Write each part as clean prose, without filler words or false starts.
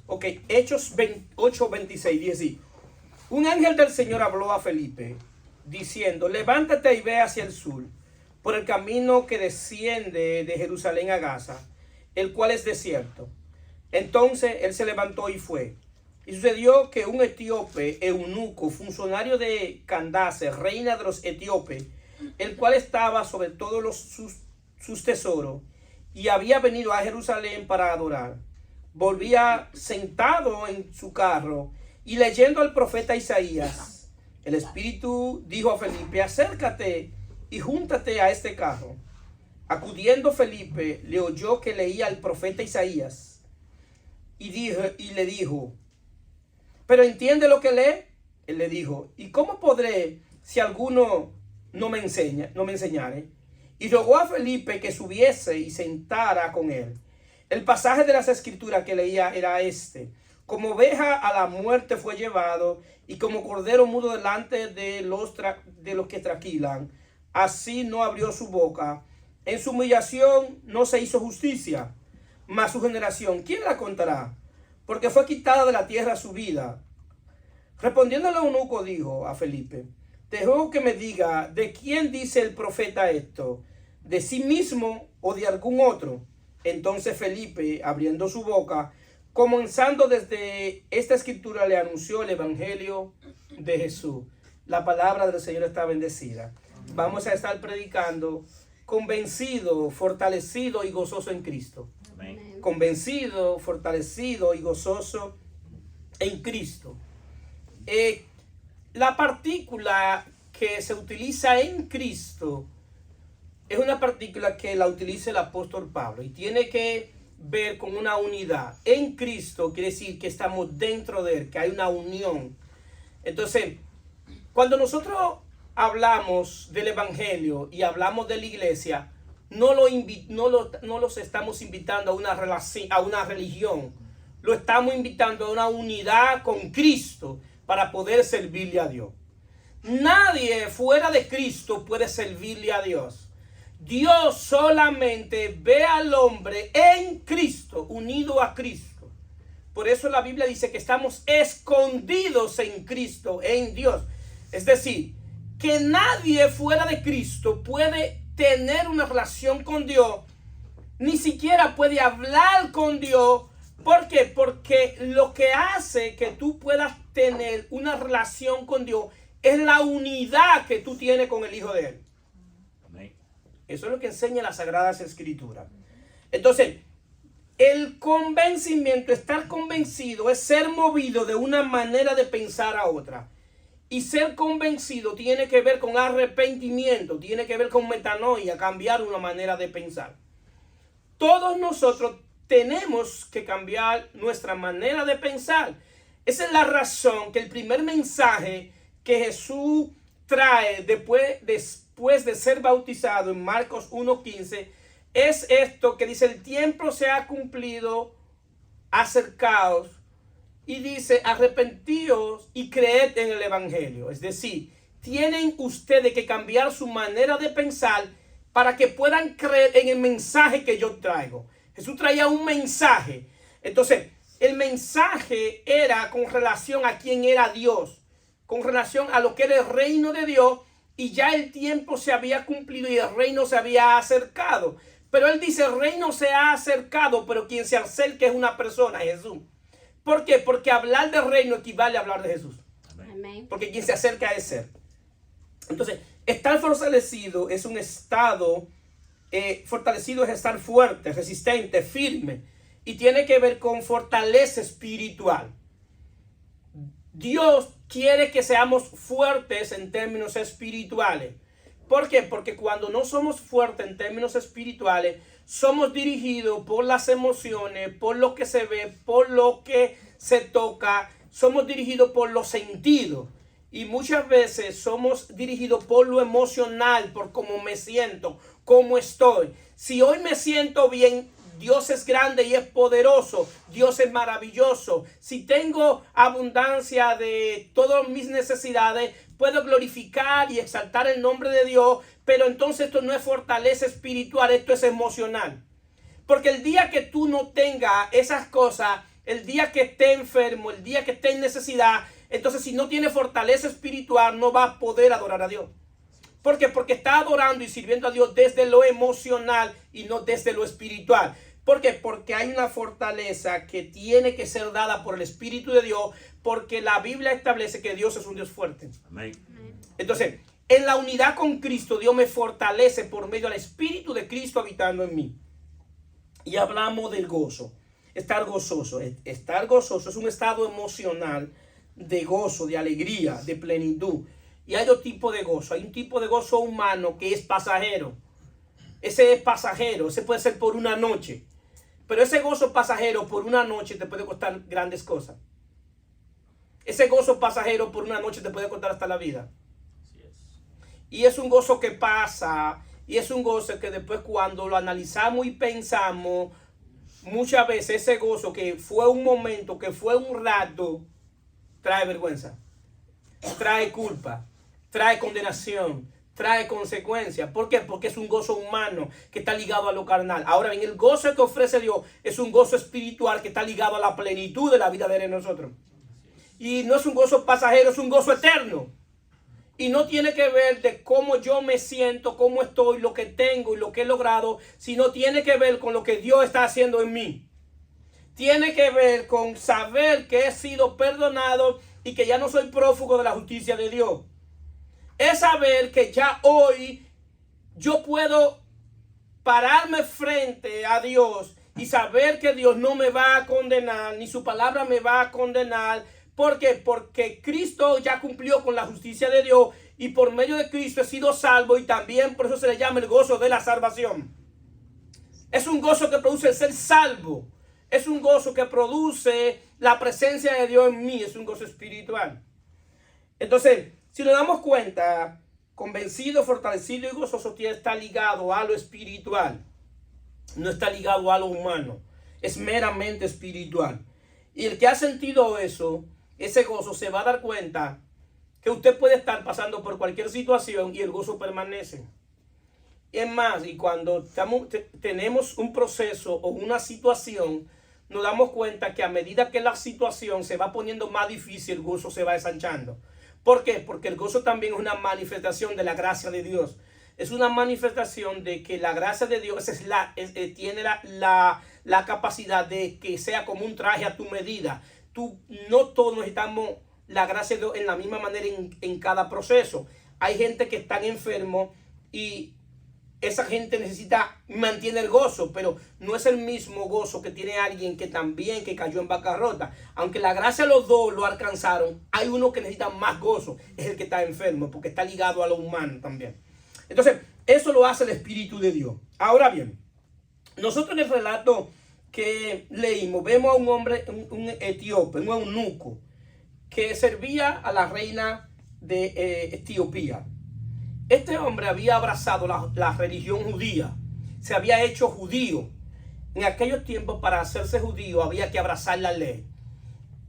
Ok, Hechos 8:26 dice así. Un ángel del Señor habló a Felipe diciendo, levántate y ve hacia el sur, por el camino que desciende de Jerusalén a Gaza, el cual es desierto. Entonces él se levantó y fue. Y sucedió que un etíope, eunuco, funcionario de Candace, reina de los etíopes, el cual estaba sobre todos sus tesoros, y había venido a Jerusalén para adorar, volvía sentado en su carro y leyendo al profeta Isaías. El Espíritu dijo a Felipe, acércate y júntate a este carro. Acudiendo Felipe, le oyó que leía al profeta Isaías y le dijo, ¿pero entiende lo que lee? Él le dijo, ¿y cómo podré si alguno no me enseñare? Y rogó a Felipe que subiese y sentara con él. El pasaje de las escrituras que leía era este: como oveja a la muerte fue llevado, y como cordero mudo delante de los que traquilan, así no abrió su boca. En su humillación no se hizo justicia. Mas su generación, ¿quién la contará? Porque fue quitada de la tierra su vida. Respondiendo el eunuco dijo a Felipe, te ruego que me diga, ¿de quién dice el profeta esto? ¿De sí mismo o de algún otro? Entonces Felipe, abriendo su boca, comenzando desde esta escritura, le anunció el evangelio de Jesús. La palabra del Señor está bendecida. Vamos a estar predicando convencido, fortalecido y gozoso en Cristo. Amén. Convencido, fortalecido y gozoso en Cristo. La partícula que se utiliza en Cristo es una partícula que la utiliza el apóstol Pablo y tiene que ver con una unidad. En Cristo quiere decir que estamos dentro de Él, que hay una unión. Entonces, cuando nosotros hablamos del evangelio y hablamos de la iglesia, no los estamos invitando a una religión. Lo estamos invitando a una unidad con Cristo para poder servirle a Dios. Nadie fuera de Cristo puede servirle a Dios. Dios solamente ve al hombre en Cristo, unido a Cristo. Por eso la Biblia dice que estamos escondidos en Cristo, en Dios. Es decir, que nadie fuera de Cristo puede tener una relación con Dios, ni siquiera puede hablar con Dios. ¿Por qué? Porque lo que hace que tú puedas tener una relación con Dios es la unidad que tú tienes con el Hijo de Él. Eso es lo que enseña las Sagradas Escrituras. Entonces, el convencimiento, estar convencido, es ser movido de una manera de pensar a otra. Y ser convencido tiene que ver con arrepentimiento, tiene que ver con metanoia, cambiar una manera de pensar. Todos nosotros tenemos que cambiar nuestra manera de pensar. Esa es la razón que el primer mensaje que Jesús trae después de ser bautizado en Marcos 1:15 es esto que dice: el tiempo se ha cumplido, acercaos, y dice: arrepentíos y creed en el evangelio. Es decir, tienen ustedes que cambiar su manera de pensar para que puedan creer en el mensaje que yo traigo. Jesús traía un mensaje. Entonces, el mensaje era con relación a quién era Dios, con relación a lo que era el reino de Dios, y ya el tiempo se había cumplido y el reino se había acercado. Pero él dice: el reino se ha acercado, pero quien se acerca es una persona, Jesús. ¿Por qué? Porque hablar del reino equivale a hablar de Jesús. Amén. Porque quien se acerca es ser. Entonces, estar fortalecido es un estado, fortalecido es estar fuerte, resistente, firme, y tiene que ver con fortaleza espiritual. Dios quiere que seamos fuertes en términos espirituales. ¿Por qué? Porque cuando no somos fuertes en términos espirituales, somos dirigidos por las emociones, por lo que se ve, por lo que se toca. Somos dirigidos por los sentidos. Y muchas veces somos dirigidos por lo emocional, por cómo me siento, cómo estoy. Si hoy me siento bien, Dios es grande y es poderoso. Dios es maravilloso. Si tengo abundancia de todas mis necesidades, puedo glorificar y exaltar el nombre de Dios. Pero entonces esto no es fortaleza espiritual, esto es emocional. Porque el día que tú no tengas esas cosas, el día que esté enfermo, el día que esté en necesidad, entonces si no tiene fortaleza espiritual no va a poder adorar a Dios. ¿Por qué? Porque está adorando y sirviendo a Dios desde lo emocional y no desde lo espiritual. ¿Por qué? Porque hay una fortaleza que tiene que ser dada por el Espíritu de Dios, porque la Biblia establece que Dios es un Dios fuerte. Amén. Entonces, en la unidad con Cristo, Dios me fortalece por medio del Espíritu de Cristo habitando en mí. Y hablamos del gozo. Estar gozoso. Estar gozoso es un estado emocional de gozo, de alegría, de plenitud. Y hay dos tipos de gozo. Hay un tipo de gozo humano que es pasajero. Ese es pasajero. Ese puede ser por una noche. Pero ese gozo pasajero por una noche te puede costar grandes cosas. Ese gozo pasajero por una noche te puede costar hasta la vida. Así es. Y es un gozo que pasa. Y es un gozo que después cuando lo analizamos y pensamos, muchas veces ese gozo que fue un momento, que fue un rato, trae vergüenza. Trae culpa. Trae condenación, trae consecuencias. ¿Por qué? Porque es un gozo humano que está ligado a lo carnal. Ahora bien, el gozo que ofrece Dios es un gozo espiritual que está ligado a la plenitud de la vida de nosotros. Y no es un gozo pasajero, es un gozo eterno. Y no tiene que ver de cómo yo me siento, cómo estoy, lo que tengo y lo que he logrado, sino tiene que ver con lo que Dios está haciendo en mí. Tiene que ver con saber que he sido perdonado y que ya no soy prófugo de la justicia de Dios. Es saber que ya hoy yo puedo pararme frente a Dios y saber que Dios no me va a condenar, ni su palabra me va a condenar. ¿Por qué? Porque Cristo ya cumplió con la justicia de Dios y por medio de Cristo he sido salvo y también por eso se le llama el gozo de la salvación. Es un gozo que produce el ser salvo. Es un gozo que produce la presencia de Dios en mí. Es un gozo espiritual. Entonces, si nos damos cuenta, convencido, fortalecido y gozoso está ligado a lo espiritual. No está ligado a lo humano. Es meramente espiritual. Y el que ha sentido eso, ese gozo, se va a dar cuenta que usted puede estar pasando por cualquier situación y el gozo permanece. Es más, y cuando tenemos un proceso o una situación, nos damos cuenta que a medida que la situación se va poniendo más difícil, el gozo se va ensanchando. ¿Por qué? Porque el gozo también es una manifestación de la gracia de Dios. Es una manifestación de que la gracia de Dios tiene la capacidad de que sea como un traje a tu medida. No todos necesitamos la gracia de Dios en la misma manera en cada proceso. Hay gente que está enfermo y esa gente mantiene el gozo, pero no es el mismo gozo que tiene alguien que también que cayó en bancarrota. Aunque la gracia los dos lo alcanzaron, hay uno que necesita más gozo, es el que está enfermo, porque está ligado a lo humano también. Entonces, eso lo hace el Espíritu de Dios. Ahora bien, nosotros en el relato que leímos, vemos a un hombre, un etíope, un eunuco, que servía a la reina de Etiopía. Este hombre había abrazado la religión judía, se había hecho judío. En aquellos tiempos, para hacerse judío, había que abrazar la ley.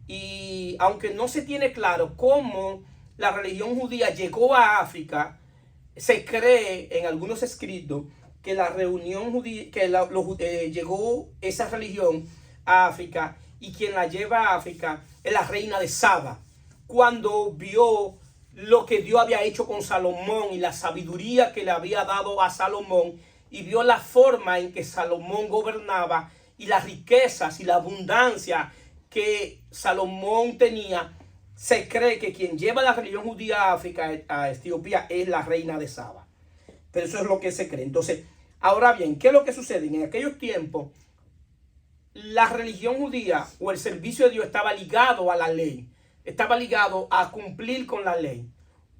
Y aunque no se tiene claro cómo la religión judía llegó a África, se cree en algunos escritos que la reunión judía, llegó esa religión a África, y quien la lleva a África es la reina de Saba. Cuando vio lo que Dios había hecho con Salomón y la sabiduría que le había dado a Salomón, y vio la forma en que Salomón gobernaba y las riquezas y la abundancia que Salomón tenía, se cree que quien lleva la religión judía a África, a Etiopía, es la reina de Saba. Pero eso es lo que se cree. Entonces, ahora bien, ¿qué es lo que sucede? En aquellos tiempos, la religión judía o el servicio de Dios estaba ligado a la ley. Estaba ligado a cumplir con la ley.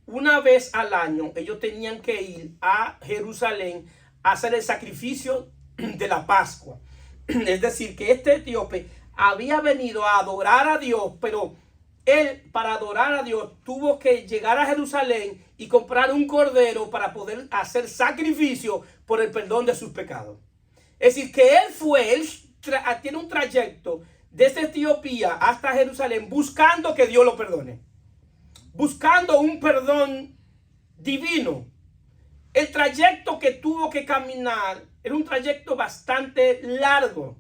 Una vez al año ellos tenían que ir a Jerusalén a hacer el sacrificio de la Pascua. Es decir, que este etíope había venido a adorar a Dios, pero él, para adorar a Dios, tuvo que llegar a Jerusalén y comprar un cordero para poder hacer sacrificio por el perdón de sus pecados. Es decir, que él tiene un trayecto desde Etiopía hasta Jerusalén buscando que Dios lo perdone, buscando un perdón divino. El trayecto que tuvo que caminar era un trayecto bastante largo.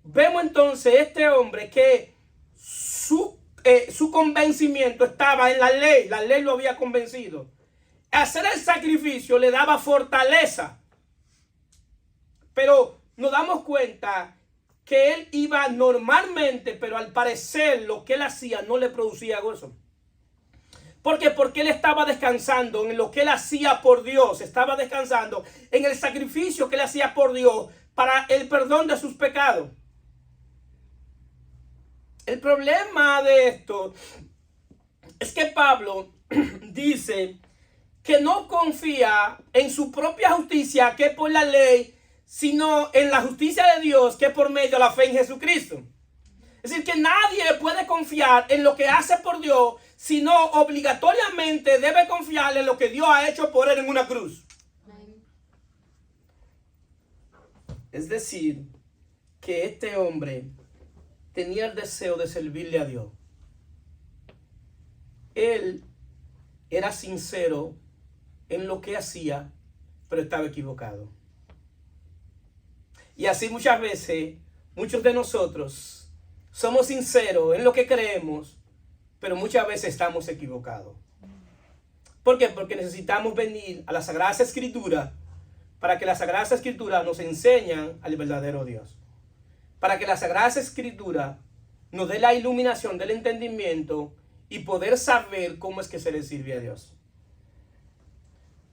vemos entonces este hombre que su convencimiento estaba en la ley lo había convencido. Hacer el sacrificio le daba fortaleza, pero nos damos cuenta que él iba normalmente, pero al parecer lo que él hacía no le producía gozo. ¿Por qué? Porque él estaba descansando en lo que él hacía por Dios, estaba descansando en el sacrificio que él hacía por Dios para el perdón de sus pecados. El problema de esto es que Pablo dice que no confía en su propia justicia, que es por la ley, sino en la justicia de Dios, que es por medio de la fe en Jesucristo. Es decir, que nadie puede confiar en lo que hace por Dios, sino obligatoriamente debe confiar en lo que Dios ha hecho por él en una cruz. Es decir, que este hombre tenía el deseo de servirle a Dios. Él era sincero en lo que hacía, pero estaba equivocado. Y así muchas veces, muchos de nosotros somos sinceros en lo que creemos, pero muchas veces estamos equivocados. ¿Por qué? Porque necesitamos venir a las Sagradas Escrituras para que las Sagradas Escrituras nos enseñen al verdadero Dios. Para que las Sagradas Escrituras nos dé la iluminación del entendimiento y poder saber cómo es que se le sirve a Dios.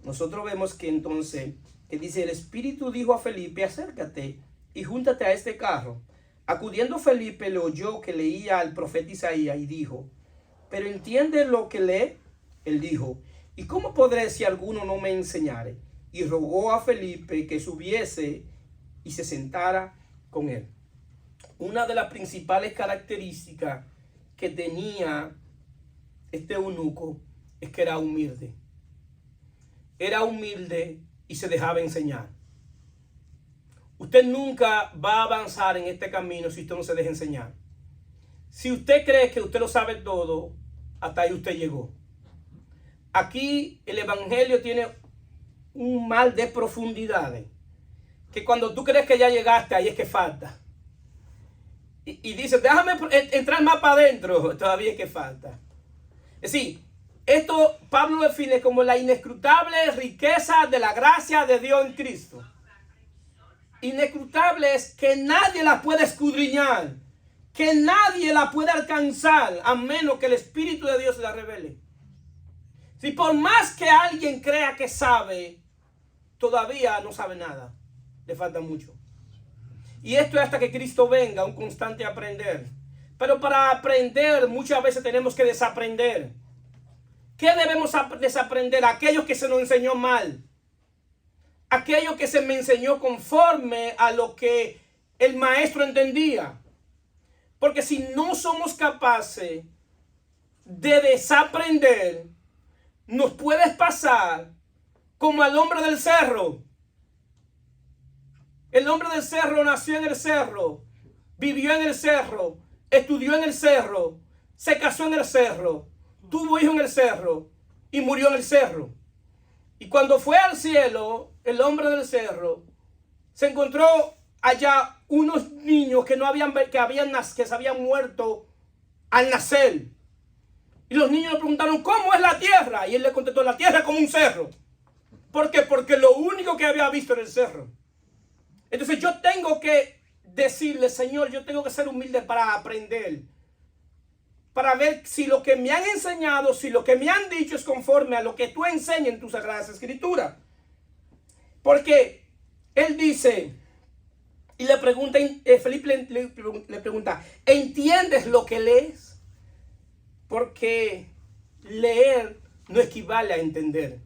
Nosotros vemos que entonces, que dice, el Espíritu dijo a Felipe, acércate y júntate a este carro. Acudiendo Felipe, le oyó que leía al profeta Isaías y dijo, ¿pero entiende lo que lee? Él dijo, ¿y cómo podré si alguno no me enseñare? Y rogó a Felipe que subiese y se sentara con él. Una de las principales características que tenía este eunuco es que era humilde. Era humilde y se dejaba enseñar. Usted nunca va a avanzar en este camino si usted no se deja enseñar. Si usted cree que usted lo sabe todo, hasta ahí usted llegó. Aquí el evangelio tiene un mal de profundidades, que cuando tú crees que ya llegaste, ahí es que falta. Y dice, déjame entrar más para adentro, todavía es que falta. Es decir, esto Pablo define como la inescrutable riqueza de la gracia de Dios en Cristo. Inescrutable es que nadie la puede escudriñar, que nadie la puede alcanzar, a menos que el Espíritu de Dios la revele. Si por más que alguien crea que sabe, todavía no sabe nada, le falta mucho. Y esto es hasta que Cristo venga, un constante aprender. Pero para aprender muchas veces tenemos que desaprender. ¿Qué debemos desaprender? Aquello que se nos enseñó mal. Aquello que se me enseñó conforme a lo que el maestro entendía. Porque si no somos capaces de desaprender, nos puede pasar como al hombre del cerro. El hombre del cerro nació en el cerro, vivió en el cerro, estudió en el cerro, se casó en el cerro, tuvo hijos en el cerro y murió en el cerro. Y cuando fue al cielo, el hombre del cerro se encontró allá unos niños que se habían muerto al nacer. Y los niños le preguntaron, ¿cómo es la tierra? Y él le contestó, la tierra es como un cerro. ¿Por qué? Porque lo único que había visto era el cerro. Entonces yo tengo que decirle, Señor, yo tengo que ser humilde para aprender. Para ver si lo que me han enseñado, si lo que me han dicho es conforme a lo que tú enseñas en tus Sagradas Escrituras. Porque él dice, y le pregunta, Felipe le pregunta, ¿entiendes lo que lees? Porque leer no equivale a entender.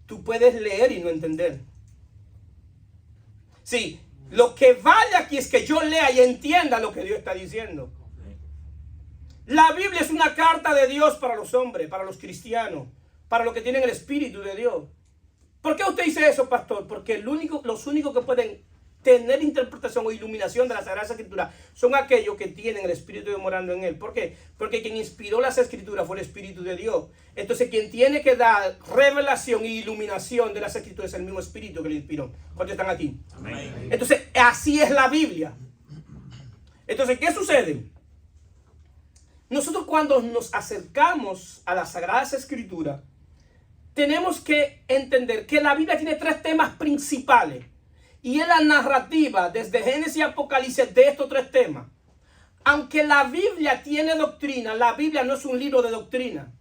Tú puedes leer y no entender. Sí, lo que vale aquí es que yo lea y entienda lo que Dios está diciendo. La Biblia es una carta de Dios para los hombres, para los cristianos, para los que tienen el Espíritu de Dios. ¿Por qué usted dice eso, pastor? Porque los únicos que pueden tener interpretación o iluminación de las Sagradas Escrituras son aquellos que tienen el Espíritu de Dios morando en él. ¿Por qué? Porque quien inspiró las Escrituras fue el Espíritu de Dios. Entonces quien tiene que dar revelación e iluminación de las Escrituras es el mismo Espíritu que le inspiró. ¿Cuántos están aquí? Amén. Entonces así es la Biblia. Entonces, ¿qué sucede? Nosotros cuando nos acercamos a las Sagradas Escrituras, tenemos que entender que la Biblia tiene 3 temas principales. Y es la narrativa desde Génesis y Apocalipsis de estos 3 temas. Aunque la Biblia tiene doctrina, la Biblia no es un libro de doctrina.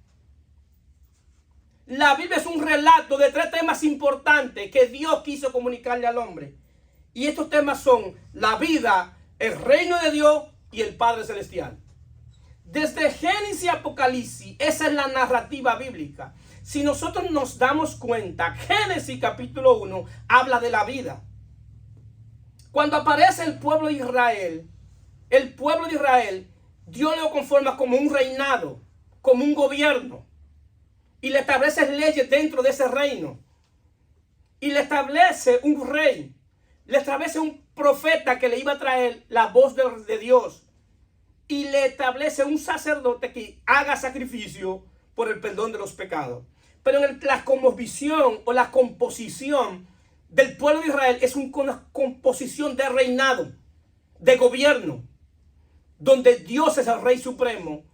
La Biblia es un relato de 3 temas importantes que Dios quiso comunicarle al hombre. Y estos temas son la vida, el reino de Dios y el Padre Celestial. Desde Génesis y Apocalipsis, esa es la narrativa bíblica. Si nosotros nos damos cuenta, Génesis capítulo 1 habla de la vida. Cuando aparece el pueblo de Israel, Dios lo conforma como un reinado, como un gobierno. Y le establece leyes dentro de ese reino. Y le establece un rey. Le establece un profeta que le iba a traer la voz de Dios. Y le establece un sacerdote que haga sacrificio por el perdón de los pecados. Pero la cosmovisión o la composición del pueblo de Israel es una composición de reinado, de gobierno, donde Dios es el rey supremo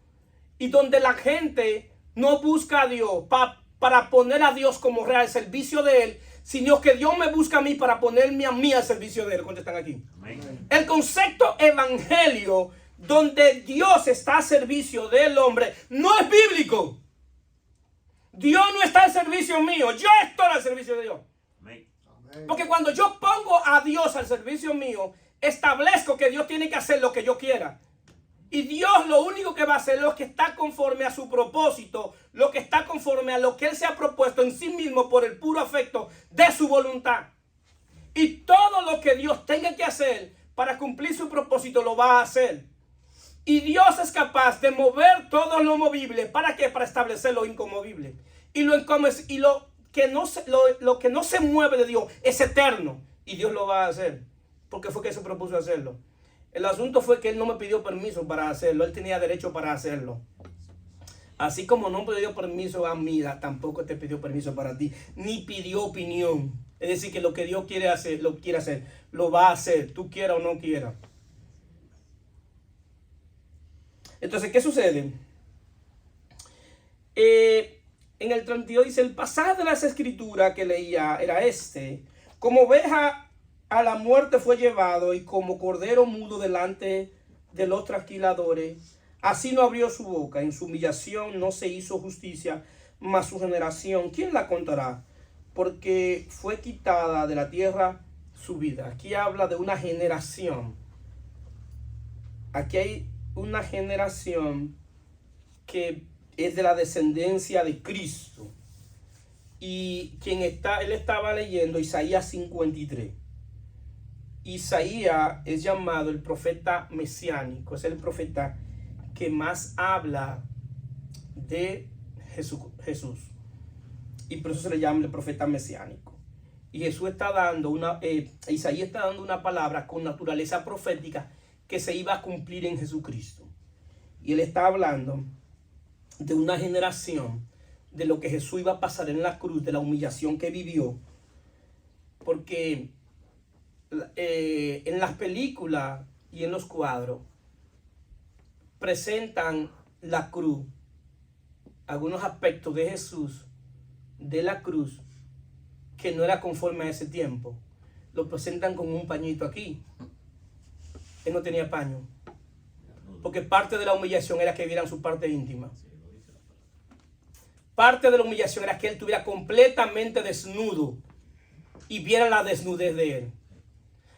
y donde la gente no busca a Dios para poner a Dios como rey al servicio de Él, sino que Dios me busca a mí para ponerme a mí al servicio de Él. ¿Cuántos están aquí? Amén. El concepto evangelio, donde Dios está al servicio del hombre, no es bíblico. Dios no está al servicio mío, yo estoy al servicio de Dios. Amén. Porque cuando yo pongo a Dios al servicio mío, establezco que Dios tiene que hacer lo que yo quiera. Y Dios lo único que va a hacer es lo que está conforme a su propósito, lo que está conforme a lo que Él se ha propuesto en sí mismo por el puro afecto de su voluntad. Y todo lo que Dios tenga que hacer para cumplir su propósito lo va a hacer. Y Dios es capaz de mover todo lo movible. ¿Para qué? Para establecer lo inconmovible. Y lo que no se mueve de Dios es eterno. Y Dios lo va a hacer. Porque fue que se propuso hacerlo. El asunto fue que Él no me pidió permiso para hacerlo. Él tenía derecho para hacerlo. Así como no me pidió permiso a mí, tampoco te pidió permiso para ti. Ni pidió opinión. Es decir, que lo que Dios quiere hacer, lo va a hacer. Tú quieras o no quieras. Entonces, ¿qué sucede? En el 32 dice, el pasaje de las escrituras que leía era este. Como oveja a la muerte fue llevado y como cordero mudo delante de los trasquiladores, así no abrió su boca. En su humillación no se hizo justicia, mas su generación, ¿quién la contará? Porque fue quitada de la tierra su vida. Aquí habla de una generación. Aquí hay una generación que es de la descendencia de Cristo. Y él estaba leyendo Isaías 53. Isaías es llamado el profeta mesiánico, es el profeta que más habla de Jesús. Y por eso se le llama el profeta mesiánico. Y Isaías está dando una palabra con naturaleza profética que se iba a cumplir en Jesucristo. Y él está hablando de una generación, de lo que Jesús iba a pasar en la cruz, de la humillación que vivió. Porque en las películas y en los cuadros presentan la cruz, algunos aspectos de Jesús, de la cruz, que no era conforme a ese tiempo. Lo presentan con un pañito aquí. Él no tenía paño, porque parte de la humillación era que vieran su parte íntima. Parte de la humillación era que él estuviera completamente desnudo y vieran la desnudez de él.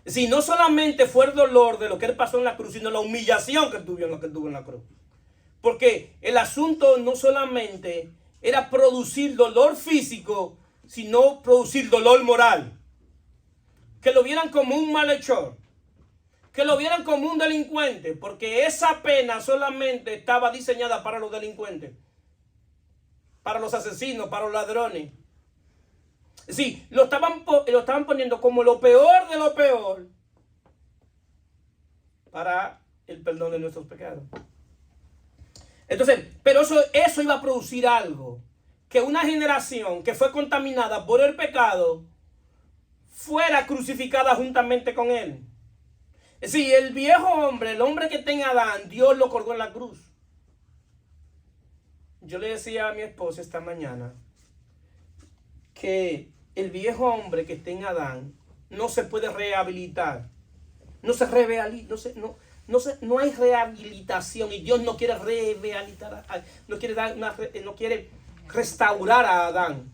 Si no solamente fue el dolor de lo que él pasó en la cruz, sino la humillación que él tuvo en la cruz. Porque el asunto no solamente era producir dolor físico, sino producir dolor moral. Que lo vieran como un malhechor, que lo vieran como un delincuente, porque esa pena solamente estaba diseñada para los delincuentes, para los asesinos, para los ladrones. Sí, lo estaban poniendo como lo peor de lo peor para el perdón de nuestros pecados. Entonces, pero eso iba a producir algo, que una generación que fue contaminada por el pecado fuera crucificada juntamente con él. Sí, el viejo hombre, el hombre que está en Adán, Dios lo colgó en la cruz. Yo le decía a mi esposa esta mañana que el viejo hombre que está en Adán no se puede rehabilitar. No hay rehabilitación, y Dios no quiere rehabilitar, no quiere restaurar a Adán.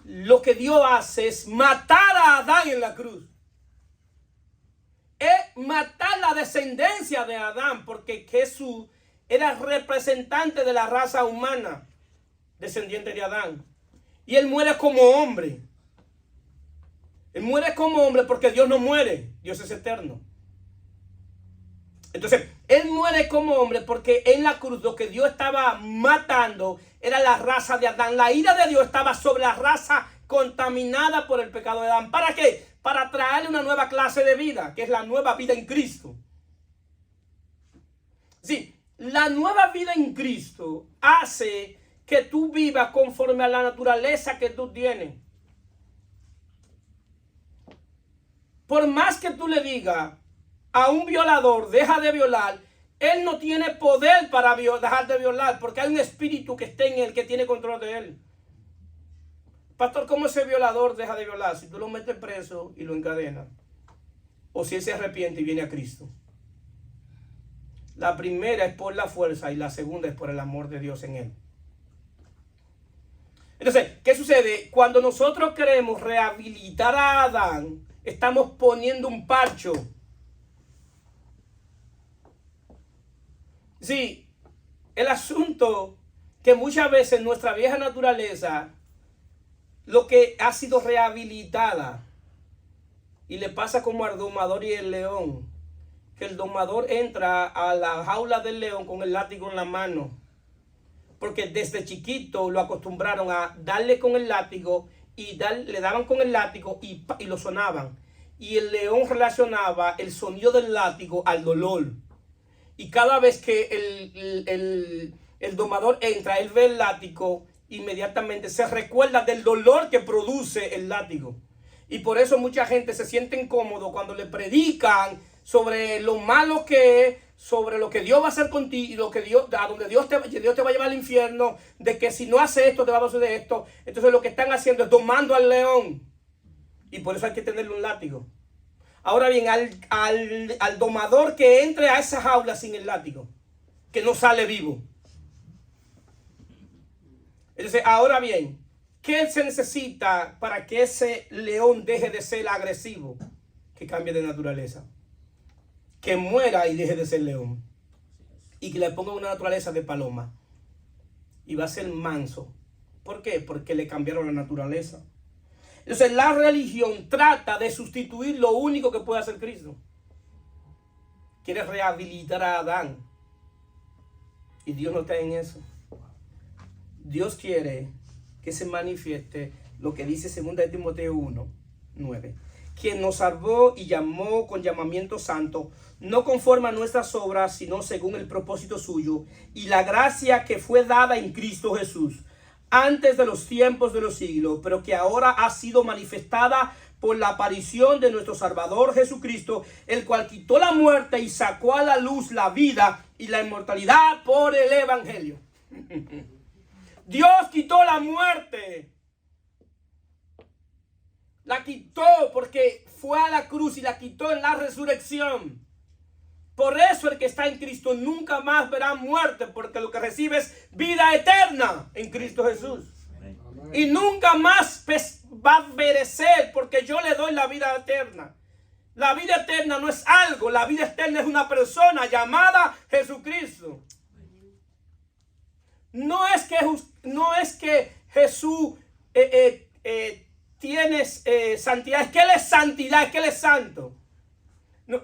Lo que Dios hace es matar a Adán en la cruz. Es matar la descendencia de Adán, porque Jesús era representante de la raza humana, descendiente de Adán. Y él muere como hombre. Él muere como hombre porque Dios no muere. Dios es eterno. Entonces, él muere como hombre porque en la cruz lo que Dios estaba matando era la raza de Adán. La ira de Dios estaba sobre la raza contaminada por el pecado de Adán. ¿Para qué? Para traerle una nueva clase de vida, que es la nueva vida en Cristo. Sí, la nueva vida en Cristo hace que tú vivas conforme a la naturaleza que tú tienes. Por más que tú le digas a un violador, deja de violar, él no tiene poder para dejar de violar, porque hay un espíritu que está en él, que tiene control de él. Pastor, ¿cómo ese violador deja de violar? Si tú lo metes preso y lo encadenas, o si él se arrepiente y viene a Cristo. La primera es por la fuerza y la segunda es por el amor de Dios en él. Entonces, ¿qué sucede? Cuando nosotros queremos rehabilitar a Adán, estamos poniendo un parcho. Sí, el asunto que muchas veces nuestra vieja naturaleza, lo que ha sido rehabilitada, y le pasa como al domador y el león, que el domador entra a la jaula del león con el látigo en la mano, porque desde chiquito lo acostumbraron a darle con el látigo, y le daban con el látigo y lo sonaban, y el león relacionaba el sonido del látigo al dolor. Y cada vez que el domador entra, él ve el látigo, inmediatamente se recuerda del dolor que produce el látigo. Y por eso mucha gente se siente incómodo cuando le predican sobre lo malo que es, sobre lo que Dios va a hacer contigo, y lo que a donde Dios te va a llevar al infierno, de que si no hace esto te va a suceder esto. Entonces lo que están haciendo es domando al león. Y por eso hay que tenerle un látigo. Ahora bien, al domador que entre a esa jaula sin el látigo, que no sale vivo. Entonces, ahora bien, ¿qué se necesita para que ese león deje de ser agresivo? Que cambie de naturaleza. Que muera y deje de ser león. Y que le ponga una naturaleza de paloma. Y va a ser manso. ¿Por qué? Porque le cambiaron la naturaleza. Entonces la religión trata de sustituir lo único que puede hacer Cristo. Quiere rehabilitar a Adán. Y Dios no está en eso. Dios quiere que se manifieste lo que dice 2 Timoteo 1:9. Quien nos salvó y llamó con llamamiento santo, no conforme a nuestras obras, sino según el propósito suyo, y la gracia que fue dada en Cristo Jesús, antes de los tiempos de los siglos, pero que ahora ha sido manifestada por la aparición de nuestro Salvador Jesucristo, el cual quitó la muerte y sacó a la luz la vida y la inmortalidad por el Evangelio. Dios quitó la muerte. La quitó porque fue a la cruz y la quitó en la resurrección. Por eso el que está en Cristo nunca más verá muerte, porque lo que recibe es vida eterna en Cristo Jesús. Amén. Y nunca más va a perecer, porque yo le doy la vida eterna. La vida eterna no es algo, la vida eterna es una persona llamada Jesucristo. No es que Jesús tiene santidad, es que Él es santidad, es que Él es santo.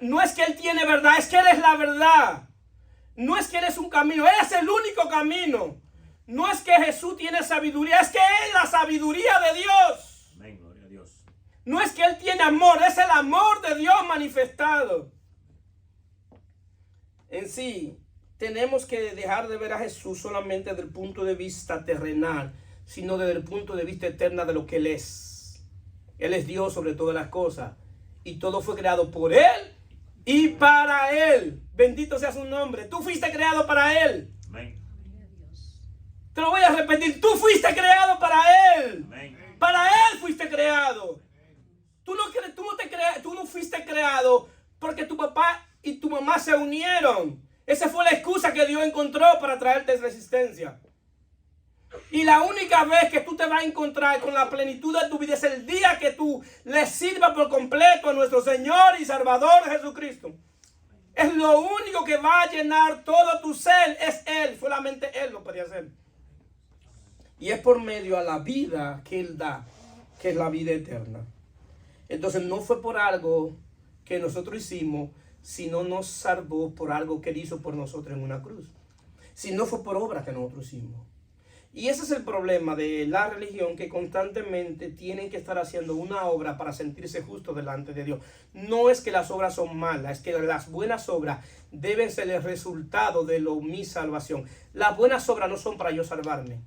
No es que Él tiene verdad, es que Él es la verdad. No es que Él es un camino, Él es el único camino. No es que Jesús tiene sabiduría, es que Él es la sabiduría de Dios. Amén, gloria a Dios. No es que Él tiene amor, es el amor de Dios manifestado. En sí, tenemos que dejar de ver a Jesús solamente desde el punto de vista terrenal, sino desde el punto de vista eterno de lo que Él es. Él es Dios sobre todas las cosas. Y todo fue creado por Él y para Él. Bendito sea su nombre. Tú fuiste creado para Él. Amén. Te lo voy a repetir. Tú fuiste creado para Él. Amén. Para Él fuiste creado. Tú no fuiste creado porque tu papá y tu mamá se unieron. Esa fue la excusa que Dios encontró para traerte resistencia. Y la única vez que tú te vas a encontrar con la plenitud de tu vida es el día que tú le sirvas por completo a nuestro Señor y Salvador Jesucristo. Es lo único que va a llenar todo tu ser, es Él. Solamente Él lo podía hacer. Y es por medio a la vida que Él da, que es la vida eterna. Entonces no fue por algo que nosotros hicimos, sino nos salvó por algo que Él hizo por nosotros en una cruz. Si no fue por obra que nosotros hicimos. Y ese es el problema de la religión, que constantemente tienen que estar haciendo una obra para sentirse justos delante de Dios. No es que las obras son malas, es que las buenas obras deben ser el resultado de mi salvación. Las buenas obras no son para yo salvarme.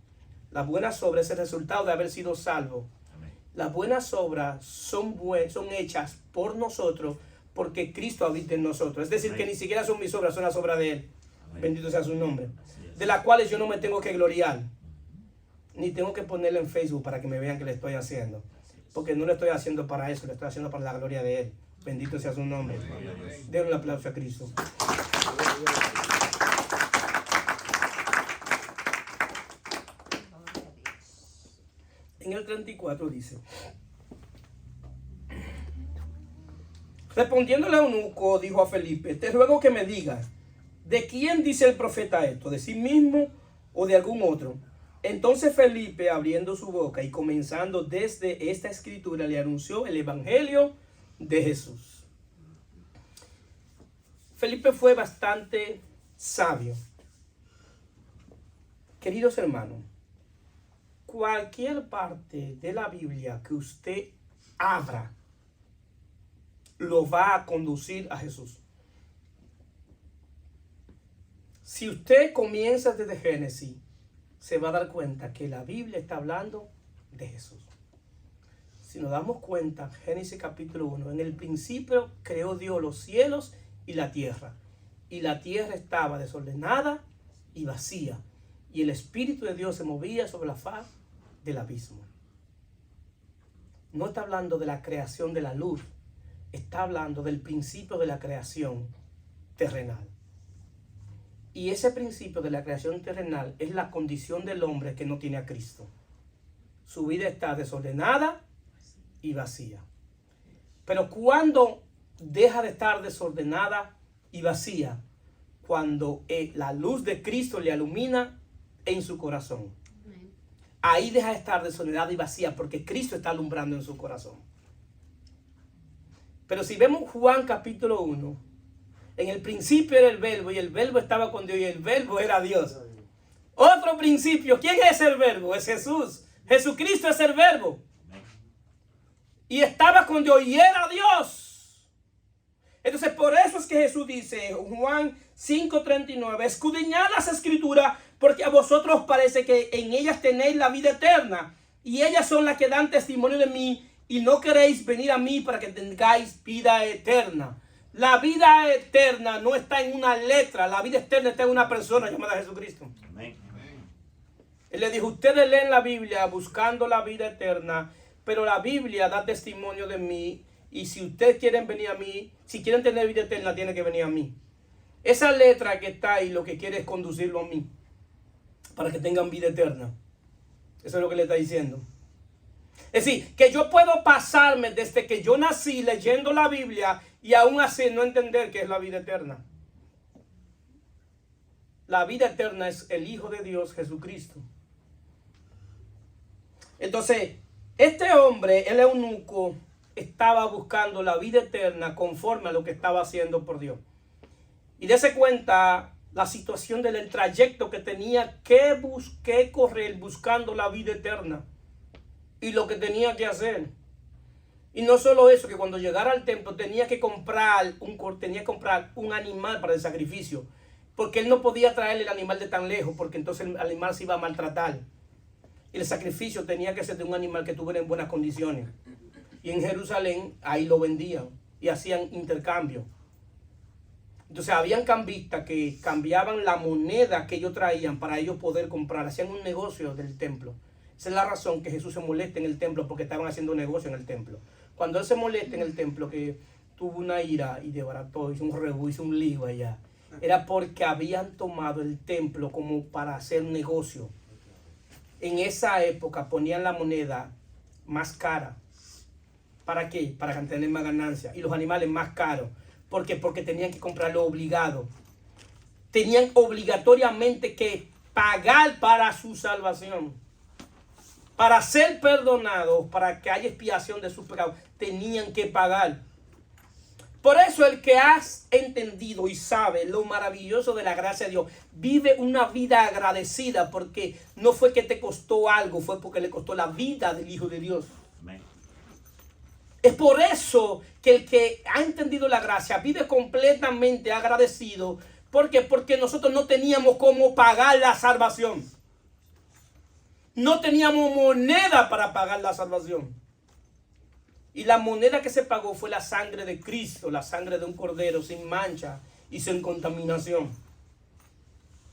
Las buenas obras es el resultado de haber sido salvo. Las buenas obras son hechas por nosotros porque Cristo habita en nosotros. Es decir, que ni siquiera son mis obras, son las obras de Él. Bendito sea su nombre. De las cuales yo no me tengo que gloriar. Ni tengo que ponerlo en Facebook para que me vean que le estoy haciendo. Porque no lo estoy haciendo para eso, lo estoy haciendo para la gloria de Él. Bendito sea su nombre. Denle un aplauso a Cristo. En el 34 dice: respondiéndole a eunuco, dijo a Felipe: te ruego que me digas, ¿de quién dice el profeta esto? ¿De sí mismo o de algún otro? Entonces Felipe, abriendo su boca y comenzando desde esta escritura, le anunció el evangelio de Jesús. Felipe fue bastante sabio. Queridos hermanos, cualquier parte de la Biblia que usted abra, lo va a conducir a Jesús. Si usted comienza desde Génesis, se va a dar cuenta que la Biblia está hablando de Jesús. Si nos damos cuenta, Génesis capítulo 1, en el principio creó Dios los cielos y la tierra. Y la tierra estaba desordenada y vacía. Y el Espíritu de Dios se movía sobre la faz del abismo. No está hablando de la creación de la luz. Está hablando del principio de la creación terrenal. Y ese principio de la creación terrenal es la condición del hombre que no tiene a Cristo. Su vida está desordenada y vacía. Pero cuando deja de estar desordenada y vacía, cuando la luz de Cristo le ilumina en su corazón, ahí deja de estar desordenada y vacía porque Cristo está alumbrando en su corazón. Pero si vemos Juan capítulo 1, en el principio era el verbo y el verbo estaba con Dios y el verbo era Dios. Otro principio, ¿quién es el verbo? Es Jesús. Jesucristo es el verbo. Y estaba con Dios y era Dios. Entonces por eso es que Jesús dice, Juan 5:39, escudriñad las escrituras porque a vosotros parece que en ellas tenéis la vida eterna. Y ellas son las que dan testimonio de mí y no queréis venir a mí para que tengáis vida eterna. La vida eterna no está en una letra, la vida eterna está en una persona llamada Jesucristo. Amén. Él le dijo, ustedes leen la Biblia buscando la vida eterna, pero la Biblia da testimonio de mí, y si ustedes quieren venir a mí, si quieren tener vida eterna, tienen que venir a mí. Esa letra que está ahí lo que quiere es conducirlo a mí, para que tengan vida eterna. Eso es lo que le está diciendo. Es decir, que yo puedo pasarme desde que yo nací leyendo la Biblia y aún así no entender qué es la vida eterna. La vida eterna es el Hijo de Dios, Jesucristo. Entonces, este hombre, el eunuco, estaba buscando la vida eterna conforme a lo que estaba haciendo por Dios. Y dése cuenta la situación del trayecto que tenía que correr buscando la vida eterna. Y lo que tenía que hacer. Y no solo eso, que cuando llegara al templo tenía que comprar un animal para el sacrificio. Porque él no podía traerle el animal de tan lejos, porque entonces el animal se iba a maltratar. Y el sacrificio tenía que ser de un animal que estuviera en buenas condiciones. Y en Jerusalén, ahí lo vendían y hacían intercambio. Entonces habían cambistas que cambiaban la moneda que ellos traían para ellos poder comprar. Hacían un negocio del templo. Esa es la razón que Jesús se molesta en el templo, porque estaban haciendo negocio en el templo. Cuando Él se molesta en el templo, que tuvo una ira y desbarató, hizo un revuelo, hizo un lío allá, era porque habían tomado el templo como para hacer negocio. En esa época ponían la moneda más cara. ¿Para qué? Para tener más ganancia. Y los animales más caros. ¿Por qué? Porque tenían que comprarlo obligado. Tenían obligatoriamente que pagar para su salvación. Para ser perdonados, para que haya expiación de sus pecados, tenían que pagar. Por eso el que has entendido y sabe lo maravilloso de la gracia de Dios, vive una vida agradecida, porque no fue que te costó algo, fue porque le costó la vida del Hijo de Dios. Amén. Es por eso que el que ha entendido la gracia vive completamente agradecido. ¿Por qué? Porque nosotros no teníamos cómo pagar la salvación. No teníamos moneda para pagar la salvación. Y la moneda que se pagó fue la sangre de Cristo, la sangre de un cordero sin mancha y sin contaminación.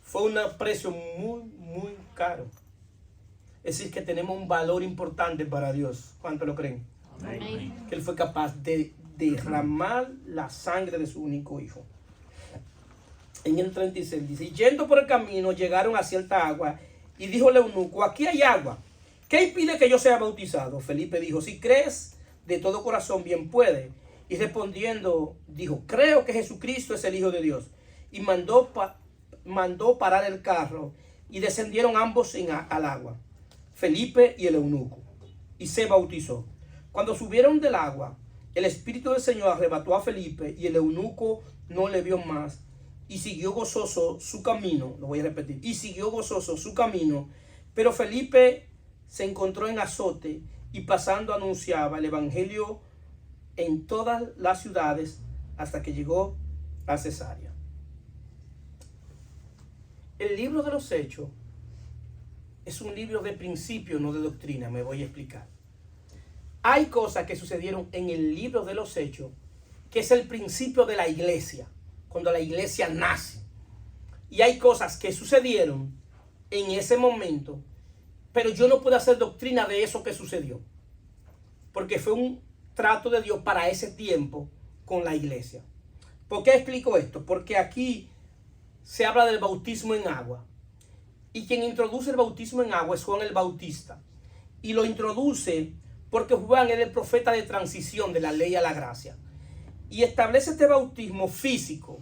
Fue un precio muy, muy caro. Es decir, que tenemos un valor importante para Dios. ¿Cuánto lo creen? Amén. Que Él fue capaz de derramar la sangre de su único Hijo. En el 36 dice, yendo por el camino llegaron a cierta agua y dijo el eunuco, aquí hay agua. ¿Qué impide que yo sea bautizado? Felipe dijo, si crees de todo corazón, bien puede. Y respondiendo dijo, creo que Jesucristo es el Hijo de Dios. Y mandó parar el carro y descendieron ambos al agua, Felipe y el eunuco, y se bautizó. Cuando subieron del agua, el Espíritu del Señor arrebató a Felipe y el eunuco no le vio más y siguió gozoso su camino. Lo voy a repetir. Y siguió gozoso su camino. Pero Felipe se encontró en Azote y pasando anunciaba el evangelio en todas las ciudades hasta que llegó a Cesarea. El libro de los Hechos es un libro de principio, no de doctrina. Me voy a explicar. Hay cosas que sucedieron en el libro de los Hechos, que es el principio de la iglesia, cuando la iglesia nace. Y hay cosas que sucedieron en ese momento, pero yo no puedo hacer doctrina de eso que sucedió, porque fue un trato de Dios para ese tiempo con la iglesia. ¿Por qué explico esto? Porque aquí se habla del bautismo en agua. Y quien introduce el bautismo en agua es Juan el Bautista. Y lo introduce porque Juan era el profeta de transición de la ley a la gracia. Y establece este bautismo físico,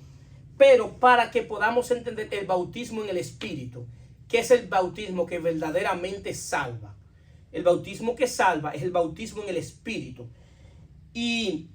pero para que podamos entender el bautismo en el Espíritu, que es el bautismo que verdaderamente salva. El bautismo que salva es el bautismo en el Espíritu. Y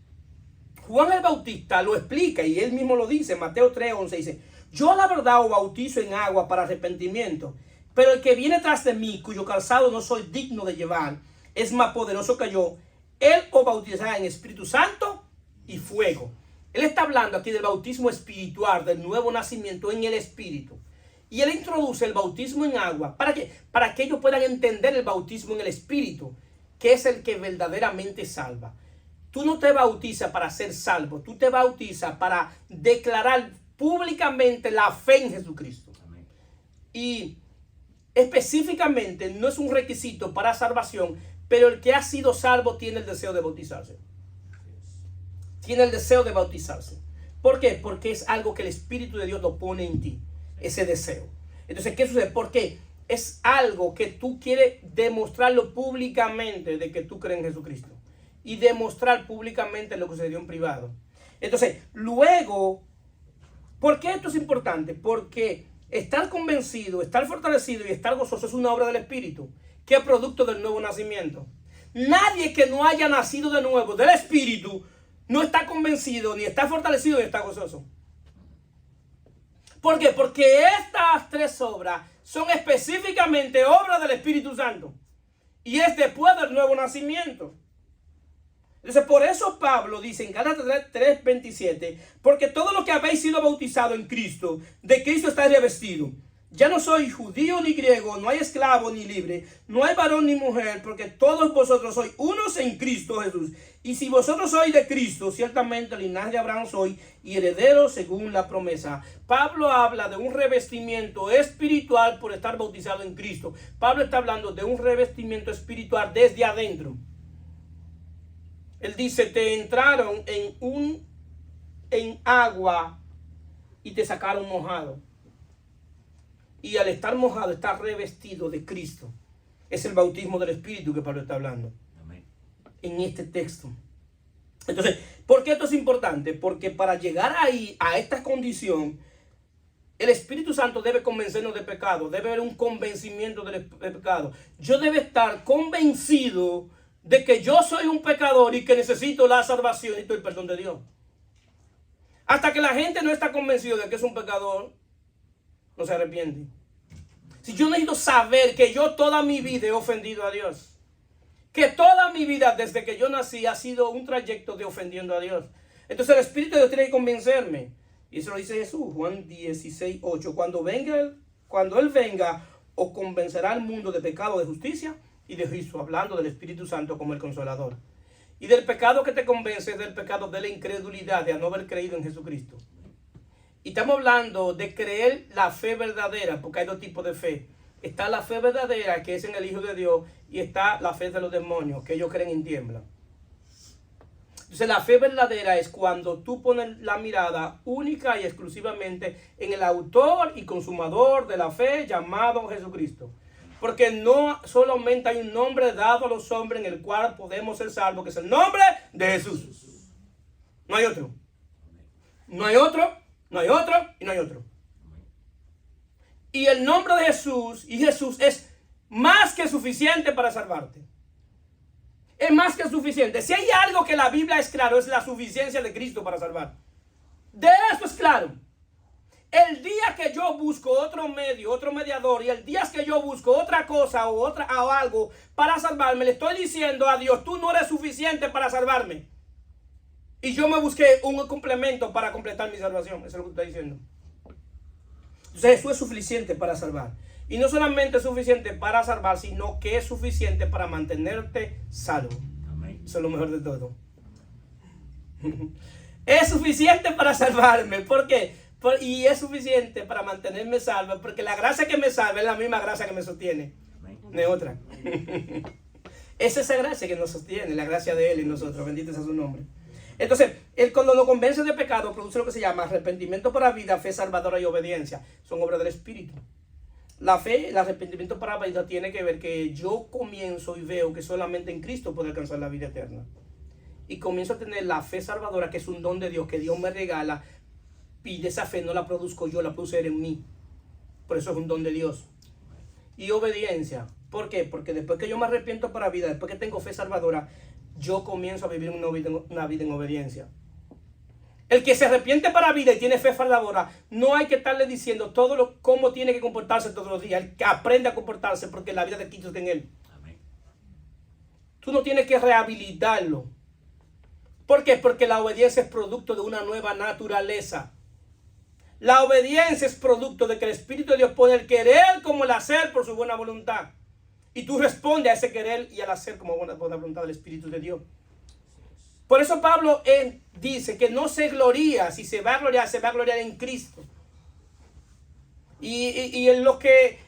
Juan el Bautista lo explica, y él mismo lo dice, Mateo 3:11, dice, yo la verdad os bautizo en agua para arrepentimiento, pero el que viene tras de mí, cuyo calzado no soy digno de llevar, es más poderoso que yo. Él os bautizará en Espíritu Santo y fuego. Él está hablando aquí del bautismo espiritual, del nuevo nacimiento en el Espíritu. Y él introduce el bautismo en agua. ¿Para qué? Para que ellos puedan entender el bautismo en el Espíritu, que es el que verdaderamente salva. Tú no te bautizas para ser salvo. Tú te bautizas para declarar públicamente la fe en Jesucristo. Amén. Y específicamente no es un requisito para salvación, pero el que ha sido salvo tiene el deseo de bautizarse. Tiene el deseo de bautizarse. ¿Por qué? Porque es algo que el Espíritu de Dios lo pone en ti. Ese deseo. Entonces, ¿qué sucede? Porque es algo que tú quieres demostrarlo públicamente de que tú crees en Jesucristo. Y demostrar públicamente lo que sucedió en privado. Entonces, luego, ¿por qué esto es importante? Porque estar convencido, estar fortalecido y estar gozoso es una obra del Espíritu, que es producto del nuevo nacimiento. Nadie que no haya nacido de nuevo del Espíritu no está convencido, ni está fortalecido, ni está gozoso. ¿Por qué? Porque estas tres obras son específicamente obras del Espíritu Santo. Y es después del nuevo nacimiento. Entonces, por eso Pablo dice en Gálatas 3:27, porque todo lo que habéis sido bautizado en Cristo, de Cristo estáis revestido. Ya no soy judío ni griego, no hay esclavo ni libre, no hay varón ni mujer, porque todos vosotros sois unos en Cristo Jesús. Y si vosotros sois de Cristo, ciertamente el linaje de Abraham soy y heredero según la promesa. Pablo habla de un revestimiento espiritual por estar bautizado en Cristo. Pablo está hablando de un revestimiento espiritual desde adentro. Él dice, te entraron en agua y te sacaron mojado. Y al estar mojado, está revestido de Cristo. Es el bautismo del Espíritu que Pablo está hablando. Amén. En este texto. Entonces, ¿por qué esto es importante? Porque para llegar ahí, a esta condición, el Espíritu Santo debe convencernos de pecado. Debe haber un convencimiento de pecado. Yo debo estar convencido de que yo soy un pecador y que necesito la salvación y el perdón de Dios. Hasta que la gente no está convencida de que es un pecador, no se arrepiente. Si yo necesito saber que yo toda mi vida he ofendido a Dios, que toda mi vida desde que yo nací ha sido un trayecto de ofendiendo a Dios, entonces el Espíritu de Dios tiene que convencerme. Y eso lo dice Jesús, Juan 16:8. Cuando Él venga, os convencerá al mundo de pecado, de justicia y de juicio, hablando del Espíritu Santo como el Consolador. Y del pecado que te convence es del pecado de la incredulidad, de no haber creído en Jesucristo. Y estamos hablando de creer la fe verdadera, porque hay dos tipos de fe. Está la fe verdadera, que es en el Hijo de Dios, y está la fe de los demonios, que ellos creen y tiemblan. Entonces la fe verdadera es cuando tú pones la mirada única y exclusivamente en el autor y consumador de la fe, llamado Jesucristo. Porque no solamente hay un nombre dado a los hombres en el cual podemos ser salvos, que es el nombre de Jesús. No hay otro. No hay otro. No hay otro y no hay otro. Y el nombre de Jesús, y Jesús es más que suficiente para salvarte. Es más que suficiente. Si hay algo que la Biblia es claro, es la suficiencia de Cristo para salvar. De eso es claro. El día que yo busco otro medio, otro mediador, y el día que yo busco otra cosa o algo para salvarme, le estoy diciendo a Dios, tú no eres suficiente para salvarme. Y yo me busqué un complemento para completar mi salvación. Eso es lo que está diciendo. Entonces Jesús es suficiente para salvar. Y no solamente es suficiente para salvar, sino que es suficiente para mantenerte salvo. Amén. Eso es lo mejor de todo. Es suficiente para salvarme. ¿Por qué? Y es suficiente para mantenerme salvo. Porque la gracia que me salva es la misma gracia que me sostiene. Amén. No es otra. Es esa gracia que nos sostiene. La gracia de Él y nosotros. Bendito sea su nombre. Entonces, Él cuando nos convence de pecado, produce lo que se llama arrepentimiento para vida, fe salvadora y obediencia. Son obras del Espíritu. La fe, el arrepentimiento para vida tiene que ver que yo comienzo y veo que solamente en Cristo puedo alcanzar la vida eterna. Y comienzo a tener la fe salvadora, que es un don de Dios, que Dios me regala. Y de esa fe no la produzco yo, la produce Él en mí. Por eso es un don de Dios. Y obediencia. ¿Por qué? Porque después que yo me arrepiento para vida, después que tengo fe salvadora, yo comienzo a vivir una vida en obediencia. El que se arrepiente para vida y tiene fe salvadora, no hay que estarle diciendo cómo tiene que comportarse todos los días. El que aprende a comportarse porque la vida de Cristo está en él. Amén. Tú no tienes que rehabilitarlo. ¿Por qué? Porque la obediencia es producto de una nueva naturaleza. La obediencia es producto de que el Espíritu de Dios pone el querer como el hacer por su buena voluntad. Y tú respondes a ese querer y al hacer como buena voluntad del Espíritu de Dios. Por eso Pablo dice que no se gloría. Si se va a gloriar en Cristo. Y en los que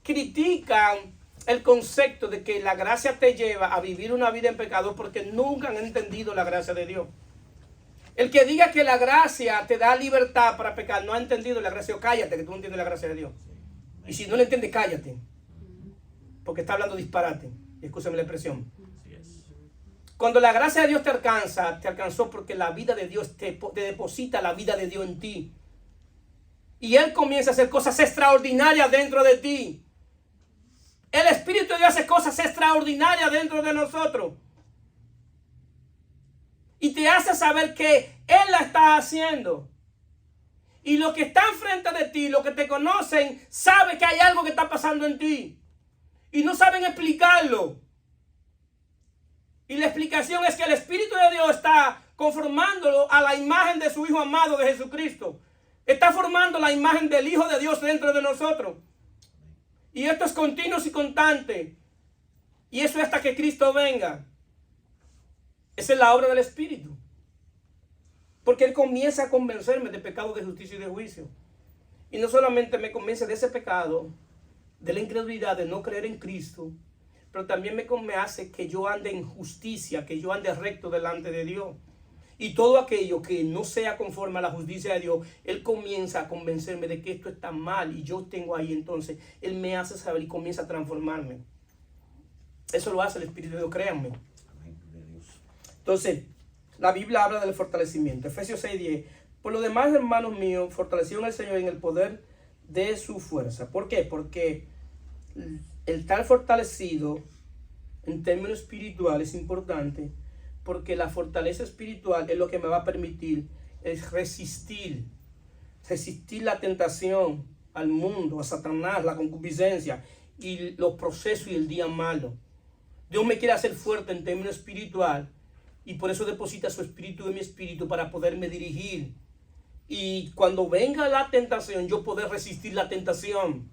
critican el concepto de que la gracia te lleva a vivir una vida en pecado porque nunca han entendido la gracia de Dios. El que diga que la gracia te da libertad para pecar no ha entendido la gracia. Cállate, que tú no entiendes la gracia de Dios. Y si no la entiendes, cállate. Porque está hablando disparate. Escúchame la expresión. Cuando la gracia de Dios te alcanzó porque la vida de Dios te deposita la vida de Dios en ti. Y Él comienza a hacer cosas extraordinarias dentro de ti. El Espíritu de Dios hace cosas extraordinarias dentro de nosotros. Y te hace saber que Él la está haciendo. Y los que están frente de ti, los que te conocen, saben que hay algo que está pasando en ti. Y no saben explicarlo. Y la explicación es que el Espíritu de Dios está conformándolo a la imagen de su Hijo amado de Jesucristo. Está formando la imagen del Hijo de Dios dentro de nosotros. Y esto es continuo y constante. Y eso es hasta que Cristo venga. Esa es la obra del Espíritu. Porque Él comienza a convencerme de pecado, de justicia y de juicio. Y no solamente me convence de ese pecado, de la incredulidad, de no creer en Cristo, pero también me hace que yo ande en justicia, que yo ande recto delante de Dios. Y todo aquello que no sea conforme a la justicia de Dios, Él comienza a convencerme de que esto está mal y yo tengo ahí, entonces Él me hace saber y comienza a transformarme. Eso lo hace el Espíritu de Dios, créanme. Entonces, la Biblia habla del fortalecimiento. Efesios 6:10. Por lo demás, hermanos míos, fortalecieron al Señor en el poder de su fuerza. ¿Por qué? Porque el estar fortalecido en términos espirituales es importante, porque la fortaleza espiritual es lo que me va a permitir es resistir la tentación al mundo, a Satanás, la concupiscencia y los procesos y el día malo. Dios me quiere hacer fuerte en términos espiritual y por eso deposita su espíritu en mi espíritu para poderme dirigir. Y cuando venga la tentación, yo poder resistir la tentación.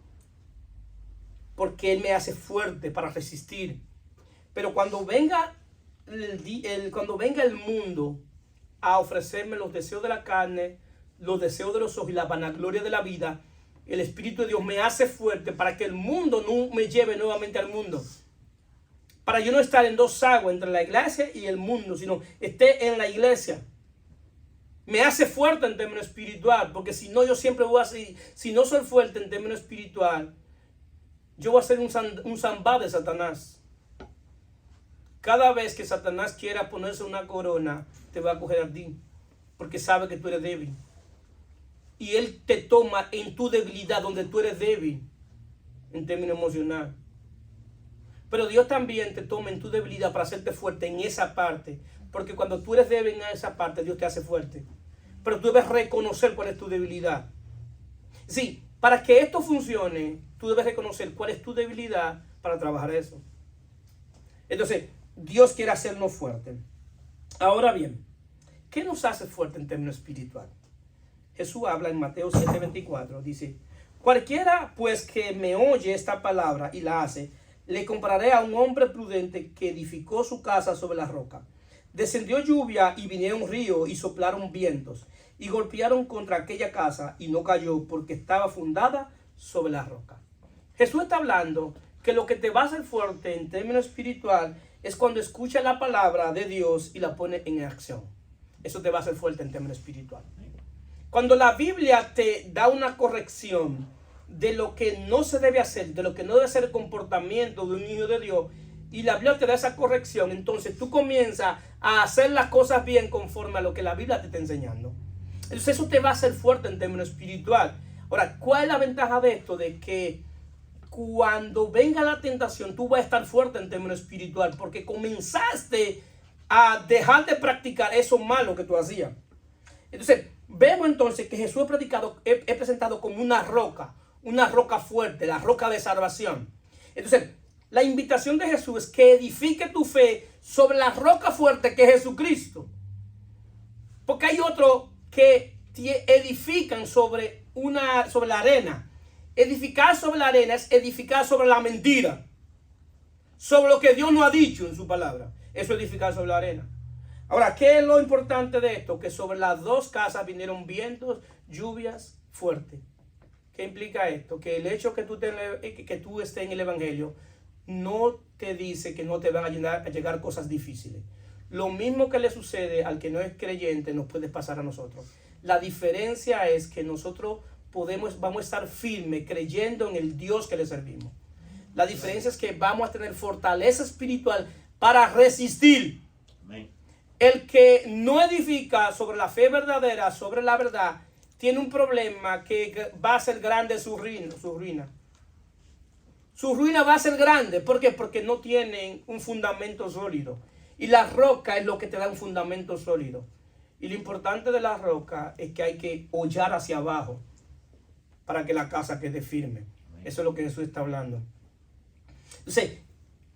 Porque Él me hace fuerte para resistir. Pero cuando venga el mundo a ofrecerme los deseos de la carne, los deseos de los ojos y la vanagloria de la vida, el Espíritu de Dios me hace fuerte para que el mundo no me lleve nuevamente al mundo. Para yo no estar en dos aguas entre la iglesia y el mundo, sino esté en la iglesia. Me hace fuerte en términos espiritual, porque si no, yo siempre voy a ser, si no soy fuerte en términos espiritual, yo voy a ser un zambá de Satanás. Cada vez que Satanás quiera ponerse una corona, te va a coger a ti, porque sabe que tú eres débil. Y él te toma en tu debilidad, donde tú eres débil, en términos emocional. Pero Dios también te toma en tu debilidad para hacerte fuerte en esa parte. Porque cuando tú eres débil en esa parte, Dios te hace fuerte. Pero tú debes reconocer cuál es tu debilidad. Sí, para que esto funcione, tú debes reconocer cuál es tu debilidad para trabajar eso. Entonces, Dios quiere hacernos fuertes. Ahora bien, ¿qué nos hace fuerte en términos espiritual? Jesús habla en Mateo 7:24. Dice, cualquiera pues que me oye esta palabra y la hace, le compararé a un hombre prudente que edificó su casa sobre la roca. Descendió lluvia y vinieron un río y soplaron vientos y golpearon contra aquella casa y no cayó porque estaba fundada sobre la roca. Jesús está hablando que lo que te va a hacer fuerte en términos espiritual es cuando escuchas la palabra de Dios y la pones en acción. Eso te va a hacer fuerte en términos espiritual. Cuando la Biblia te da una corrección de lo que no se debe hacer, de lo que no debe ser el comportamiento de un hijo de Dios, y la Biblia te da esa corrección, entonces tú comienzas a hacer las cosas bien conforme a lo que la Biblia te está enseñando. Entonces eso te va a hacer fuerte en términos espiritual. Ahora, ¿cuál es la ventaja de esto? De que cuando venga la tentación, tú vas a estar fuerte en términos espiritual, porque comenzaste a dejar de practicar eso malo que tú hacías. Entonces, vemos entonces que Jesús es presentado como una roca fuerte, la roca de salvación. Entonces, la invitación de Jesús es que edifique tu fe sobre la roca fuerte que es Jesucristo. Porque hay otros que edifican sobre la arena. Edificar sobre la arena es edificar sobre la mentira, sobre lo que Dios no ha dicho en su palabra. Eso es edificar sobre la arena. Ahora, ¿qué es lo importante de esto? Que sobre las dos casas vinieron vientos, lluvias fuertes. ¿Qué implica esto? Que el hecho que tú estés en el Evangelio no te dice que no te van a llegar cosas difíciles. Lo mismo que le sucede al que no es creyente nos puede pasar a nosotros. La diferencia es que nosotros vamos a estar firmes creyendo en el Dios que le servimos. La diferencia es que vamos a tener fortaleza espiritual para resistir. Amén. El que no edifica sobre la fe verdadera, sobre la verdad, tiene un problema que va a ser grande su ruina. Su ruina va a ser grande. ¿Por qué? Porque no tienen un fundamento sólido. Y la roca es lo que te da un fundamento sólido. Y lo importante de la roca es que hay que hollar hacia abajo para que la casa quede firme. Eso es lo que Jesús está hablando. Entonces,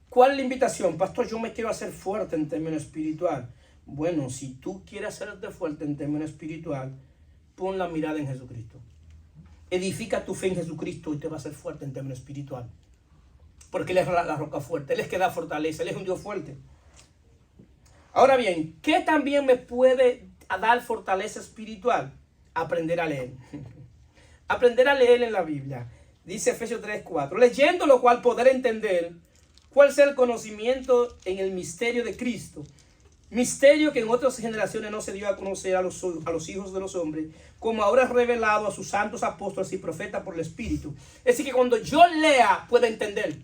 ¿cuál es la invitación? Pastor, yo me quiero hacer fuerte en términos espiritual. Bueno, si tú quieres hacerte fuerte en términos espiritual, pon la mirada en Jesucristo. Edifica tu fe en Jesucristo y te va a hacer fuerte en términos espiritual. Porque Él es la roca fuerte, Él es que da fortaleza, Él es un Dios fuerte. Ahora bien, ¿qué también me puede dar fortaleza espiritual? Aprender a leer. Aprender a leer en la Biblia. Dice Efesios 3:4. Leyendo lo cual poder entender cuál sea el conocimiento en el misterio de Cristo. Misterio que en otras generaciones no se dio a conocer a los hijos de los hombres, como ahora es revelado a sus santos apóstoles y profetas por el Espíritu. Es decir, que cuando yo lea, pueda entender.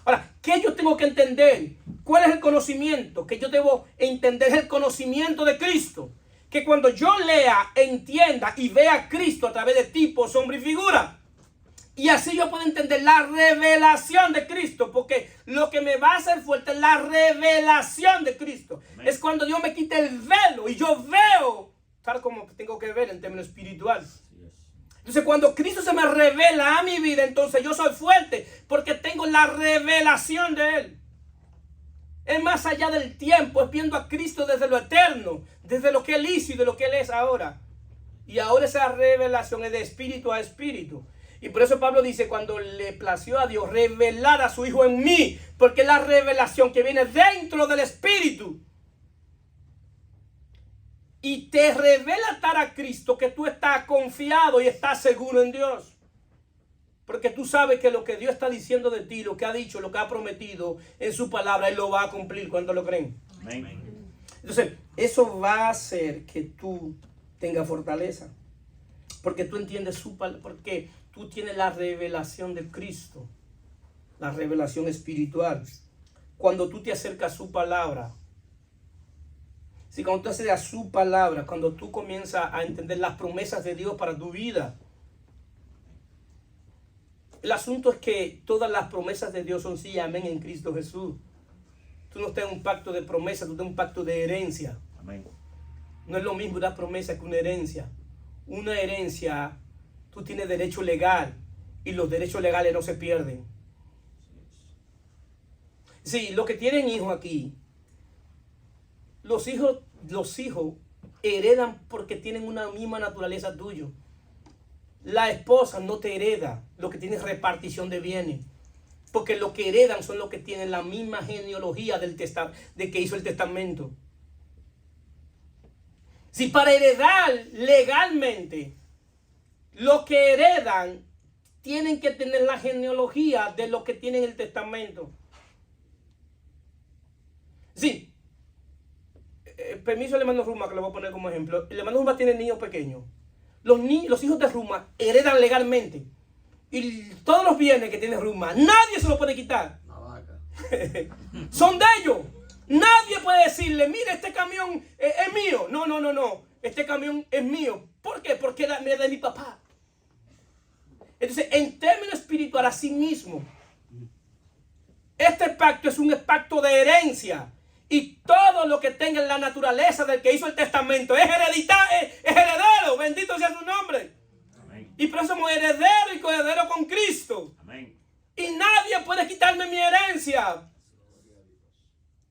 Ahora, ¿qué yo tengo que entender? ¿Cuál es el conocimiento que yo debo entender? Es el conocimiento de Cristo. Que cuando yo lea, entienda y vea a Cristo a través de tipo, sombra y figura. Y así yo puedo entender la revelación de Cristo. Porque lo que me va a hacer fuerte es la revelación de Cristo. Amén. Es cuando Dios me quita el velo y yo veo tal como tengo que ver en términos espirituales. Entonces cuando Cristo se me revela a mi vida, entonces yo soy fuerte porque tengo la revelación de Él. Es más allá del tiempo, es viendo a Cristo desde lo eterno, desde lo que Él hizo y de lo que Él es ahora. Y ahora esa revelación es de espíritu a espíritu. Y por eso Pablo dice, cuando le plació a Dios revelar a su Hijo en mí, porque es la revelación que viene dentro del espíritu. Y te revela estar a Cristo, que tú estás confiado y estás seguro en Dios. Porque tú sabes que lo que Dios está diciendo de ti, lo que ha dicho, lo que ha prometido en su palabra, Él lo va a cumplir cuando lo creen. Amén. Entonces, eso va a hacer que tú tengas fortaleza. Porque tú entiendes su palabra, porque tú tienes la revelación de Cristo, la revelación espiritual. Cuando tú te acercas a su palabra, si cuando tú haces a su palabra, cuando tú comienzas a entender las promesas de Dios para tu vida, el asunto es que todas las promesas de Dios son sí y amén en Cristo Jesús. Tú no estás en un pacto de promesa, tú estás en un pacto de herencia. Amén. No es lo mismo una promesa que una herencia. Una herencia, tú tienes derecho legal y los derechos legales no se pierden. Sí, los que tienen hijos aquí, los hijos heredan porque tienen una misma naturaleza tuya. La esposa no te hereda, lo que tiene es repartición de bienes. Porque lo que heredan son los que tienen la misma genealogía de que hizo el testamento. Si para heredar legalmente, los que heredan tienen que tener la genealogía de lo que tienen el testamento. Sí. Permiso al hermano Ruma, que lo voy a poner como ejemplo. El hermano Ruma tiene niños pequeños. Los hijos de Ruma heredan legalmente. Y todos los bienes que tiene Ruma, nadie se los puede quitar. Son de ellos. Nadie puede decirle, mire, este camión es mío. No. Este camión es mío. ¿Por qué? Porque era de mi papá. Entonces, en términos espirituales, así mismo, este pacto es un pacto de herencia. Y todo lo que tenga en la naturaleza del que hizo el testamento es heredero. Bendito sea su nombre. Amén. Y por eso somos heredero y coheredero con Cristo. Amén. Y nadie puede quitarme mi herencia.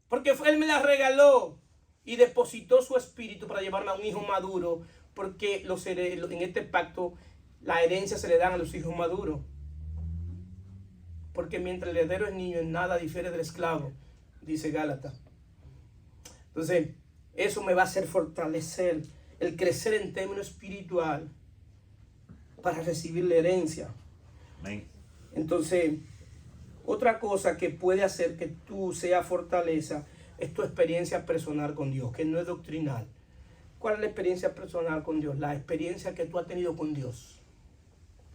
Porque Él me la regaló y depositó su espíritu para llevarme a un hijo maduro. Porque en este pacto la herencia se le dan a los hijos maduros. Porque mientras el heredero es niño, en nada difiere del esclavo, dice Gálatas. Entonces, eso me va a hacer fortalecer el crecer en términos espiritual para recibir la herencia. Amén. Entonces, otra cosa que puede hacer que tú seas fortaleza es tu experiencia personal con Dios, que no es doctrinal. ¿Cuál es la experiencia personal con Dios? La experiencia que tú has tenido con Dios,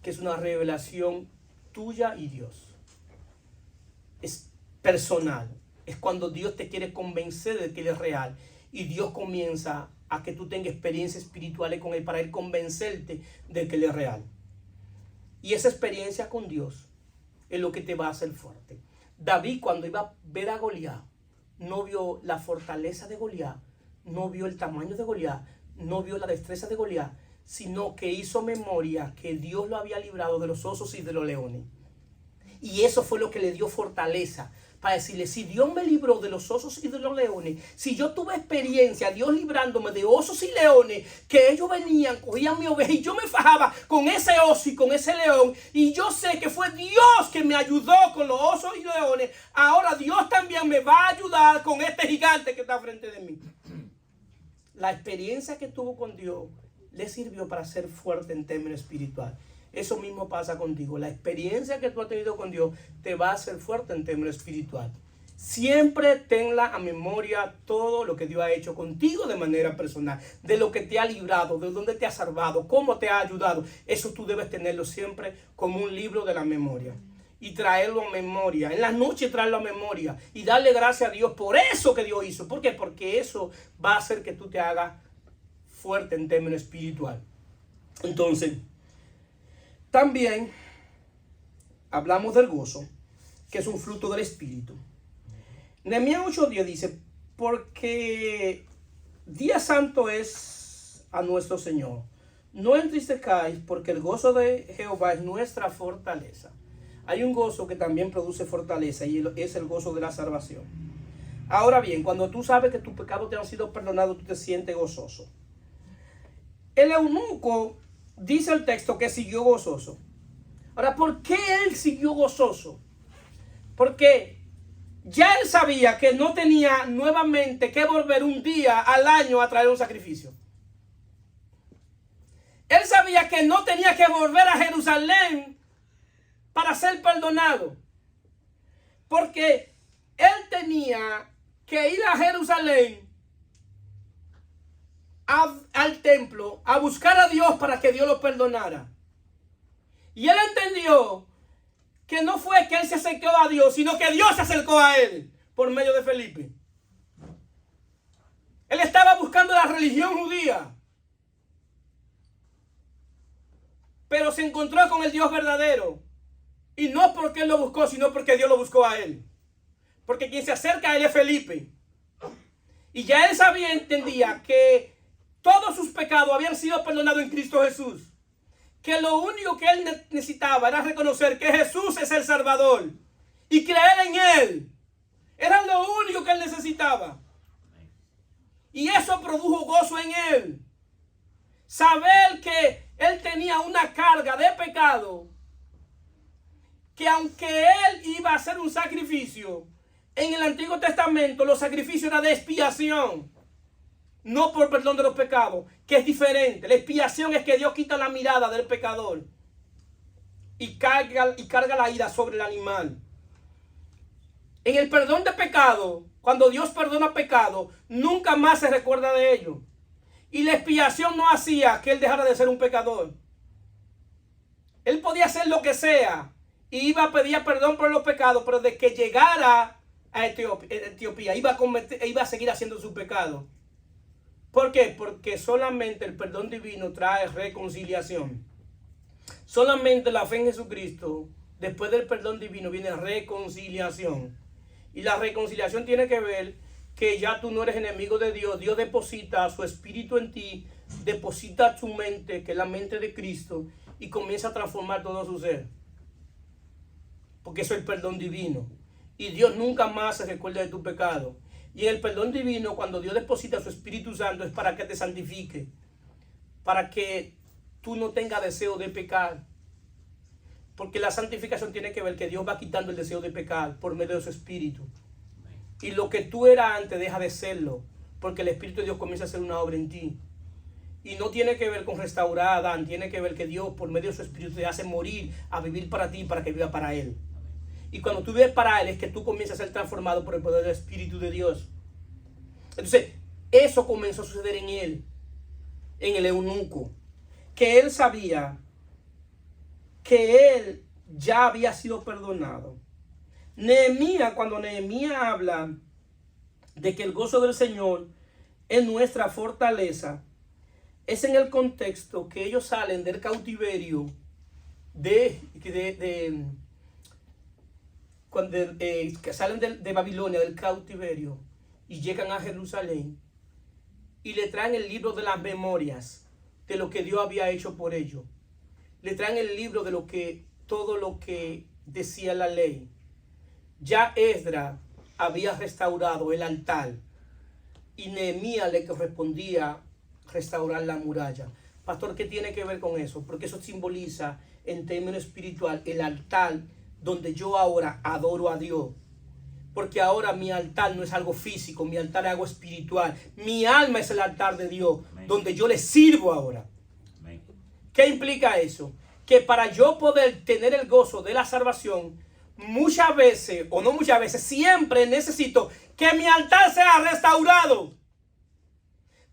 que es una revelación tuya y Dios. Es personal. Es cuando Dios te quiere convencer de que Él es real. Y Dios comienza a que tú tengas experiencias espirituales con Él para Él convencerte de que Él es real. Y esa experiencia con Dios es lo que te va a hacer fuerte. David, cuando iba a ver a Goliat, no vio la fortaleza de Goliat, no vio el tamaño de Goliat, no vio la destreza de Goliat, sino que hizo memoria que Dios lo había librado de los osos y de los leones. Y eso fue lo que le dio fortaleza para decirle, si Dios me libró de los osos y de los leones, si yo tuve experiencia, Dios librándome de osos y leones, que ellos venían, cogían mi oveja y yo me fajaba con ese oso y con ese león, y yo sé que fue Dios que me ayudó con los osos y leones, ahora Dios también me va a ayudar con este gigante que está frente de mí. La experiencia que tuvo con Dios le sirvió para ser fuerte en términos espirituales. Eso mismo pasa contigo. La experiencia que tú has tenido con Dios te va a hacer fuerte en términos espirituales. Siempre tenla a memoria todo lo que Dios ha hecho contigo de manera personal, de lo que te ha librado, de dónde te ha salvado, cómo te ha ayudado. Eso tú debes tenerlo siempre como un libro de la memoria y traerlo a memoria. En la noche traerlo a memoria y darle gracias a Dios por eso que Dios hizo. ¿Por qué? Porque eso va a hacer que tú te hagas fuerte en términos espirituales. Entonces, también hablamos del gozo, que es un fruto del Espíritu. Nehemías 8:10 dice, porque día santo es a nuestro Señor. No entristezcáis, porque el gozo de Jehová es nuestra fortaleza. Hay un gozo que también produce fortaleza y es el gozo de la salvación. Ahora bien, cuando tú sabes que tus pecados te han sido perdonados, tú te sientes gozoso. El eunuco dice el texto que siguió gozoso. Ahora, ¿por qué él siguió gozoso? Porque ya él sabía que no tenía nuevamente que volver un día al año a traer un sacrificio. Él sabía que no tenía que volver a Jerusalén para ser perdonado. Porque él tenía que ir a Jerusalén, al templo, a buscar a Dios para que Dios lo perdonara. Y él entendió que no fue que él se acercó a Dios, sino que Dios se acercó a él por medio de Felipe. Él estaba buscando la religión judía, pero se encontró con el Dios verdadero. Y no porque él lo buscó, sino porque Dios lo buscó a él. Porque quien se acerca a él es Felipe. Y ya él sabía, entendía que todos sus pecados habían sido perdonados en Cristo Jesús. Que lo único que él necesitaba era reconocer que Jesús es el Salvador y creer en él. Era lo único que él necesitaba. Y eso produjo gozo en él. Saber que él tenía una carga de pecado, que aunque él iba a hacer un sacrificio, en el Antiguo Testamento los sacrificios eran de expiación, no por perdón de los pecados, que es diferente. La expiación es que Dios quita la mirada del pecador y carga la ira sobre el animal. En el perdón de pecado, cuando Dios perdona pecado, nunca más se recuerda de ello. Y la expiación no hacía que él dejara de ser un pecador. Él podía hacer lo que sea y iba a pedir perdón por los pecados, pero de que llegara a Etiopía iba a seguir haciendo su pecado. ¿Por qué? Porque solamente el perdón divino trae reconciliación. Solamente la fe en Jesucristo, después del perdón divino, viene reconciliación. Y la reconciliación tiene que ver que ya tú no eres enemigo de Dios. Dios deposita su espíritu en ti, deposita tu mente, que es la mente de Cristo, y comienza a transformar todo su ser. Porque eso es el perdón divino. Y Dios nunca más se recuerda de tu pecado. Y en el perdón divino, cuando Dios deposita su Espíritu Santo, es para que te santifique, para que tú no tengas deseo de pecar. Porque la santificación tiene que ver que Dios va quitando el deseo de pecar por medio de su Espíritu. Y lo que tú eras antes deja de serlo, porque el Espíritu de Dios comienza a hacer una obra en ti. Y no tiene que ver con restaurar a Adán, tiene que ver que Dios por medio de su Espíritu te hace morir a vivir para ti, para que viva para Él. Y cuando tú vives para Él es que tú comienzas a ser transformado por el poder del Espíritu de Dios. Entonces, eso comenzó a suceder en él, en el eunuco. Que él sabía que él ya había sido perdonado. Nehemías, cuando Nehemías habla de que el gozo del Señor es nuestra fortaleza, es en el contexto que ellos salen del cautiverio que salen de Babilonia, del cautiverio, y llegan a Jerusalén y le traen el libro de las memorias de lo que Dios había hecho por ellos. Le traen el libro de todo lo que decía la ley, ya Esdras había restaurado el altar y Nehemías le correspondía restaurar la muralla. Pastor, ¿qué tiene que ver con eso? Porque eso simboliza en términos espiritual el altar donde yo ahora adoro a Dios. Porque ahora mi altar no es algo físico, mi altar es algo espiritual. Mi alma es el altar de Dios, amén, donde yo le sirvo ahora. Amén. ¿Qué implica eso? Que para yo poder tener el gozo de la salvación, muchas veces, o no muchas veces, siempre necesito que mi altar sea restaurado.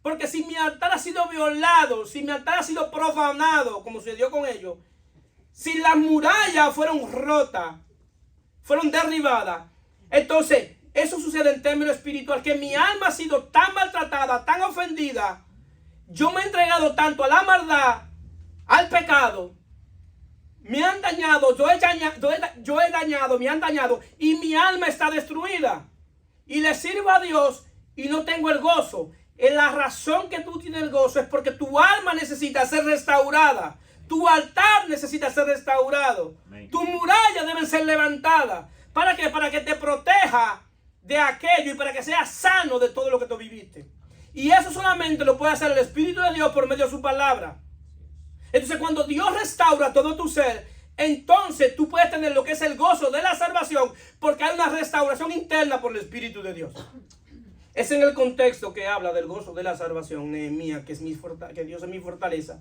Porque si mi altar ha sido violado, si mi altar ha sido profanado, como sucedió con ellos, si las murallas fueron rotas, fueron derribadas, entonces eso sucede en términos espiritual, que mi alma ha sido tan maltratada, tan ofendida, yo me he entregado tanto a la maldad, al pecado, me han dañado, yo he dañado, me han dañado y mi alma está destruida. Y le sirvo a Dios y no tengo el gozo. La razón que tú tienes el gozo es porque tu alma necesita ser restaurada. Tu altar necesita ser restaurado. Amén. Tu muralla deben ser levantadas. ¿Para qué? Para que te proteja de aquello y para que seas sano de todo lo que tú viviste. Y eso solamente lo puede hacer el Espíritu de Dios por medio de su palabra. Entonces cuando Dios restaura todo tu ser, entonces tú puedes tener lo que es el gozo de la salvación, porque hay una restauración interna por el Espíritu de Dios. Es en el contexto que habla del gozo de la salvación, Nehemías, que Dios es mi fortaleza,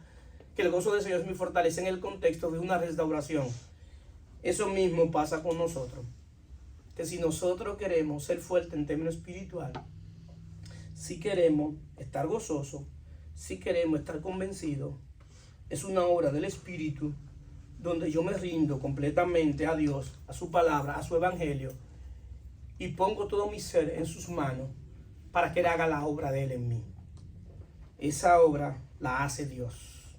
que el gozo de Dios es mi fortaleza, en el contexto de una restauración. Eso mismo pasa con nosotros. Que si nosotros queremos ser fuertes en términos espirituales, si queremos estar gozosos, si queremos estar convencidos, es una obra del Espíritu donde yo me rindo completamente a Dios, a su palabra, a su evangelio y pongo todo mi ser en sus manos para que Él haga la obra de Él en mí. Esa obra la hace Dios.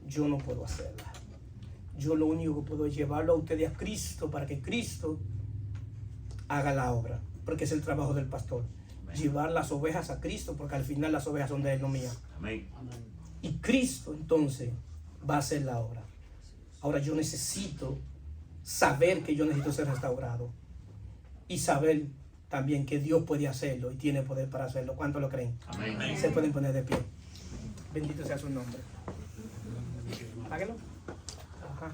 Yo no puedo hacerla. Yo lo único que puedo es llevarlo a ustedes a Cristo para que Cristo haga la obra, porque es el trabajo del pastor. Amén. Llevar las ovejas a Cristo, porque al final las ovejas son de Él, no mías. Amén. Y Cristo entonces va a hacer la obra. Ahora yo necesito saber que yo necesito ser restaurado y saber también que Dios puede hacerlo y tiene poder para hacerlo. ¿Cuántos lo creen? Amén. Se pueden poner de pie. Bendito sea su nombre. Páguelo. Ajá.